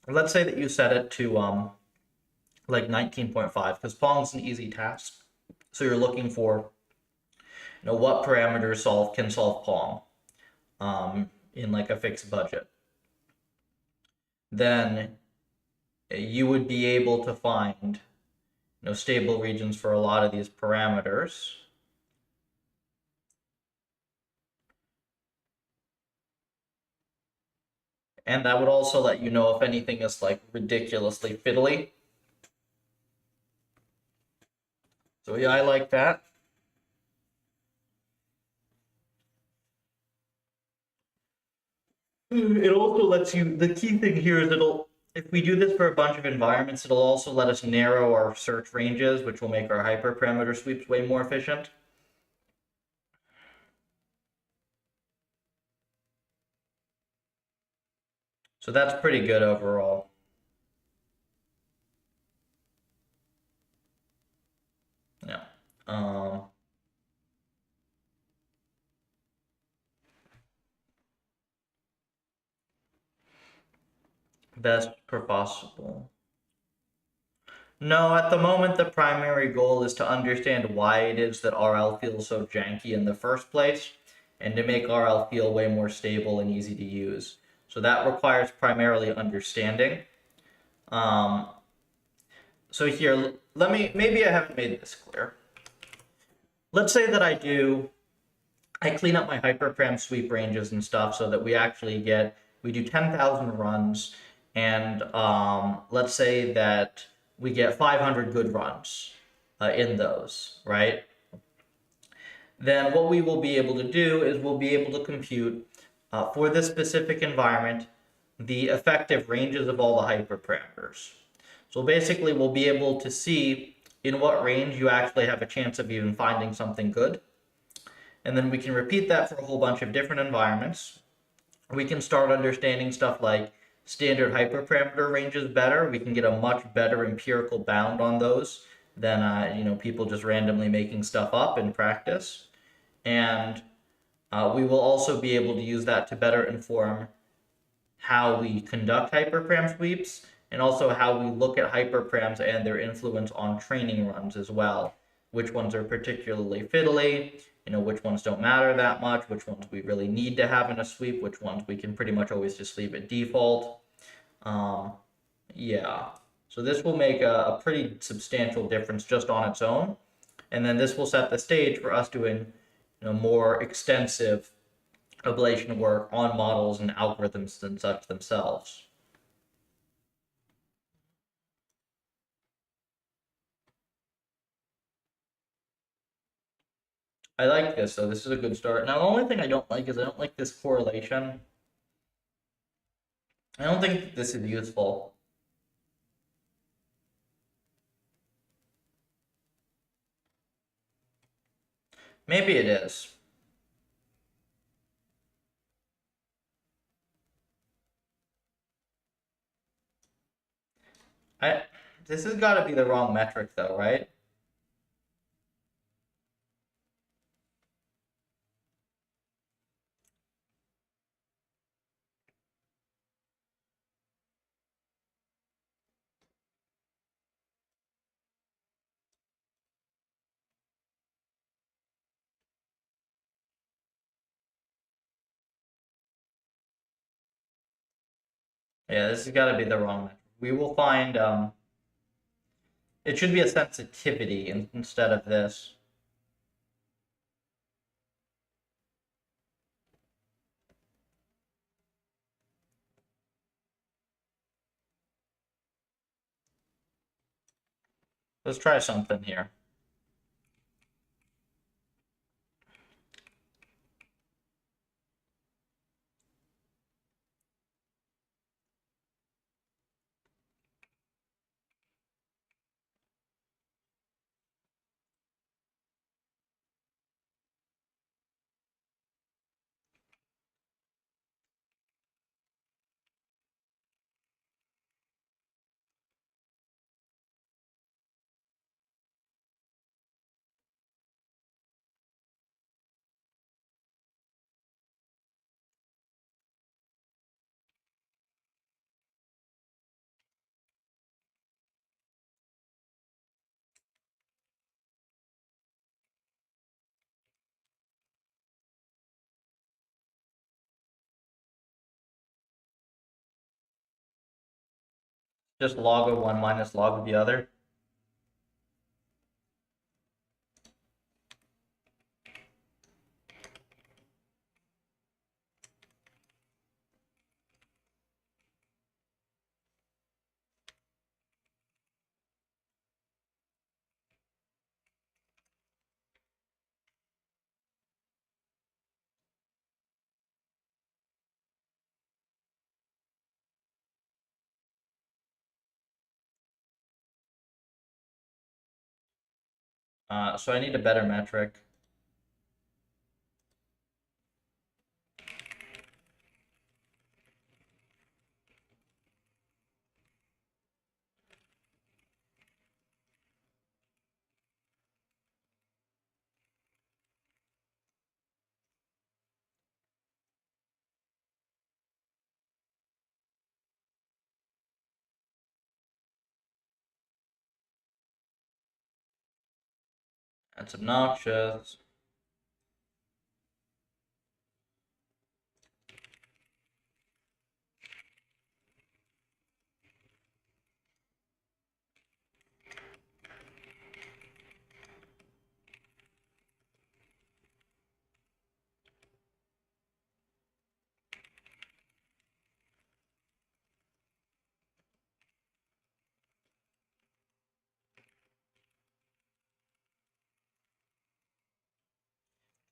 let's say that you set it to like 19.5, because Pong's an easy task. So you're looking for, what parameters can solve Pong in like a fixed budget. Then you would be able to find stable regions for a lot of these parameters. And that would also let you know if anything is like ridiculously fiddly. So yeah, I like that. It also lets you, the key thing here is if we do this for a bunch of environments, it'll also let us narrow our search ranges, which will make our hyperparameter sweeps way more efficient. So that's pretty good overall. Yeah. Best per possible. No, at the moment, the primary goal is to understand why it is that RL feels so janky in the first place, and to make RL feel way more stable and easy to use. So that requires primarily understanding. So here, maybe I haven't made this clear. Let's say that I clean up my hyperparam sweep ranges and stuff so that we do 10,000 runs, and let's say that we get 500 good runs in those, right? Then what we will be able to do is we'll be able to compute for this specific environment the effective ranges of all the hyperparameters. So basically we'll be able to see in what range you actually have a chance of even finding something good. And then we can repeat that for a whole bunch of different environments. We can start understanding stuff like standard hyperparameter ranges better. We can get a much better empirical bound on those than people just randomly making stuff up in practice. And we will also be able to use that to better inform how we conduct hyperparam sweeps and also how we look at hyperparams and their influence on training runs as well. Which ones are particularly fiddly, which ones don't matter that much, which ones we really need to have in a sweep, which ones we can pretty much always just leave at default. Yeah, so this will make a pretty substantial difference just on its own. And then this will set the stage for us doing more extensive ablation work on models and algorithms and such themselves. I like this, though. This is a good start. Now, the only thing I don't like is I don't like this correlation. I don't think this is useful. Maybe it is. This has got to be the wrong metric, though, right? Yeah, this has got to be the wrong metric. We will find, it should be a sensitivity instead of this. Let's try something here. Just log of one minus log of the other. So I need a better metric. That's obnoxious.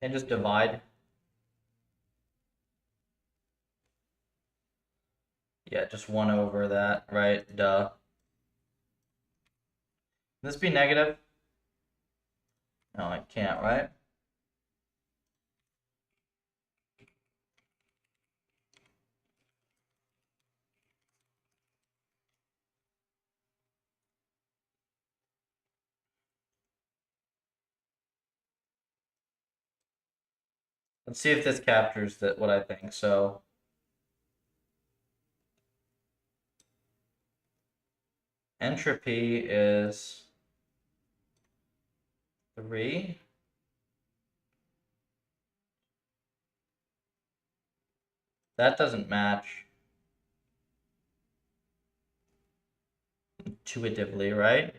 And just divide. Yeah, just 1 over that, right? Duh. Can this be negative? No, it can't, right? Let's see if this captures what I think. So Entropy is 3. That doesn't match intuitively, right?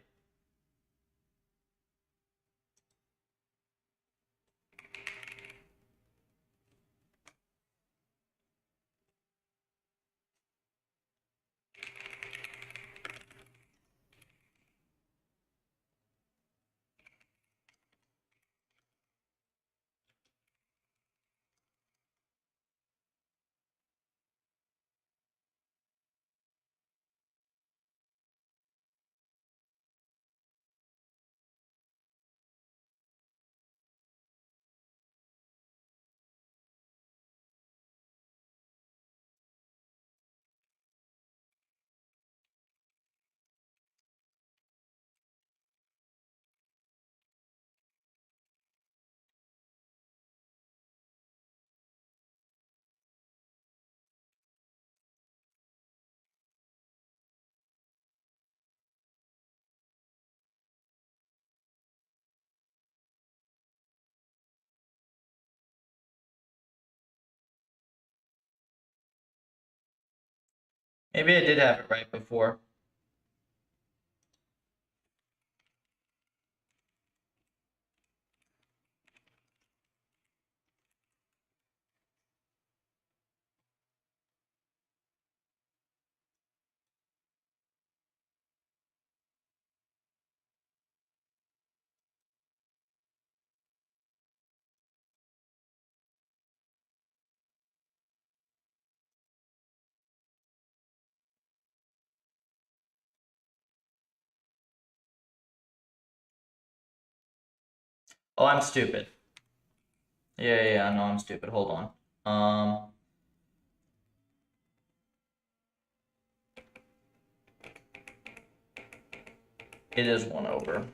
Maybe I did have it right before. Oh, I'm stupid. Yeah, no, I'm stupid. Hold on. It is 1 over.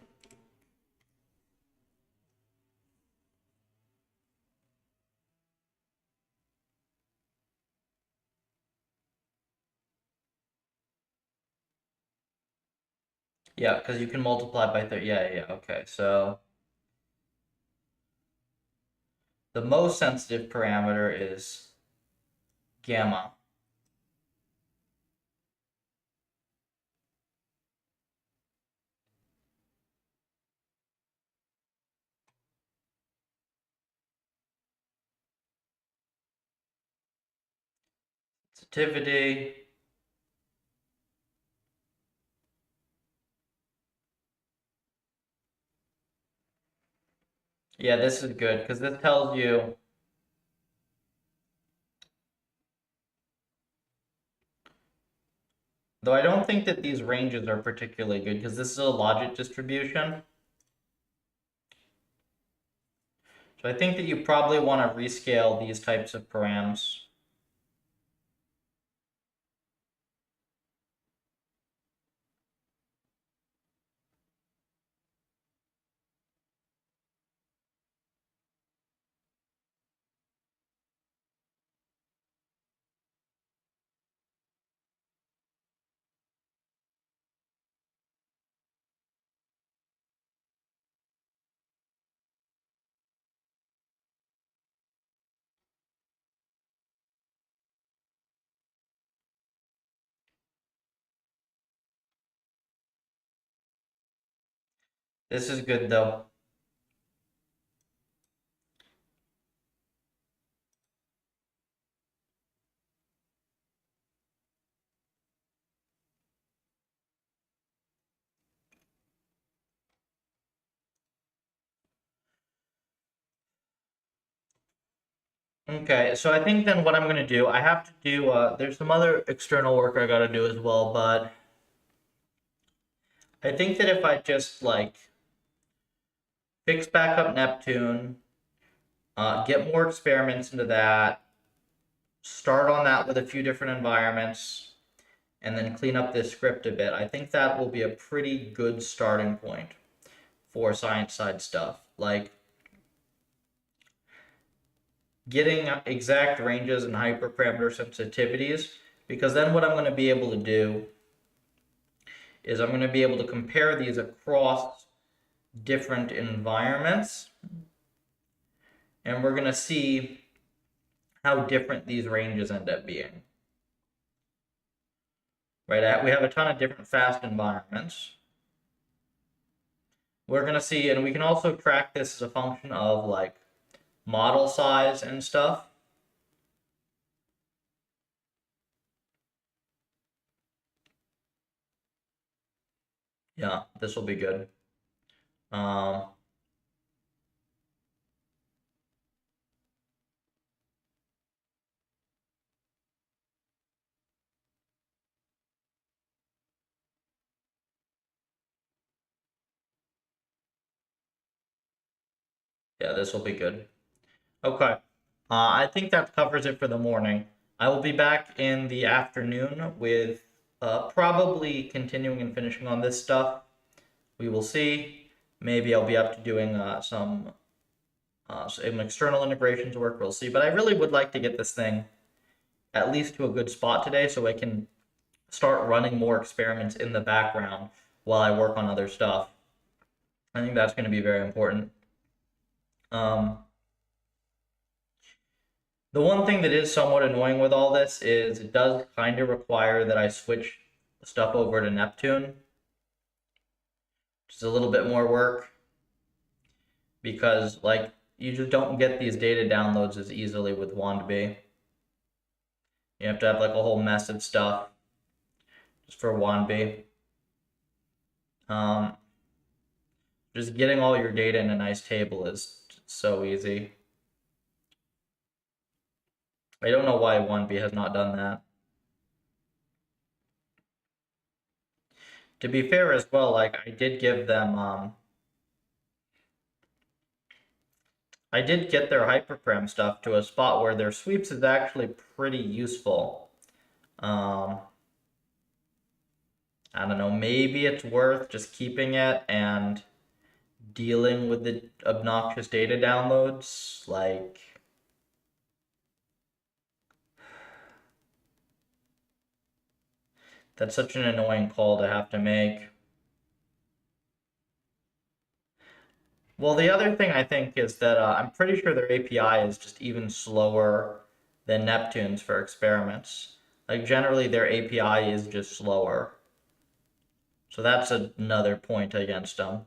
Yeah, because you can multiply by 30. Yeah, okay. So the most sensitive parameter is gamma. Sensitivity. Yeah, this is good because this tells you. Though I don't think that these ranges are particularly good because this is a logit distribution. So I think that you probably want to rescale these types of params. This is good though. Okay, so I think then what I'm gonna do, I have to do, there's some other external work I gotta do as well, but I think that if I just like fix back up Neptune, get more experiments into that, start on that with a few different environments, and then clean up this script a bit, I think that will be a pretty good starting point for science side stuff. Like getting exact ranges and hyperparameter sensitivities, because then what I'm going to be able to do is I'm going to be able to compare these across different environments, and we're going to see how different these ranges end up being. Right, we have a ton of different fast environments. We're going to see, and we can also track this as a function of like model size and stuff. Yeah, this will be good. Um, yeah, this will be good. Okay. I think that covers it for the morning. I will be back in the afternoon with probably continuing and finishing on this stuff. We will see. Maybe I'll be up to doing some external integrations work. We'll see. But I really would like to get this thing at least to a good spot today so I can start running more experiments in the background while I work on other stuff. I think that's going to be very important. The one thing that is somewhat annoying with all this is it does kind of require that I switch stuff over to Neptune, which is a little bit more work because like you just don't get these data downloads as easily with WandB. You have to have like a whole mess of stuff just for WandB. Just getting all your data in a nice table is so easy. I don't know why WandB has not done that. To be fair as well, like I did give them I did get their hyperparam stuff to a spot where their sweeps is actually pretty useful. I don't know, maybe it's worth just keeping it and dealing with the obnoxious data downloads. Like, that's such an annoying call to have to make. Well, the other thing I think is that I'm pretty sure their API is just even slower than Neptune's for experiments. Like, generally, their API is just slower. So that's another point against them.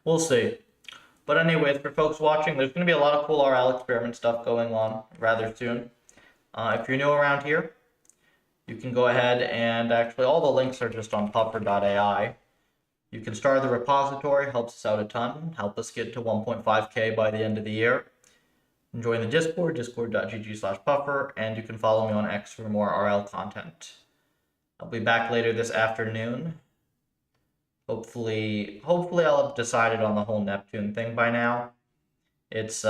We'll see. But anyways, for folks watching, there's going to be a lot of cool RL experiment stuff going on rather soon. If you're new around here, you can go ahead and actually all the links are just on puffer.ai. You can start the repository, helps us out a ton, help us get to 1.5K by the end of the year. Join the Discord, discord.gg/puffer, and you can follow me on X for more RL content. I'll be back later this afternoon. Hopefully I'll have decided on the whole Neptune thing by now. It's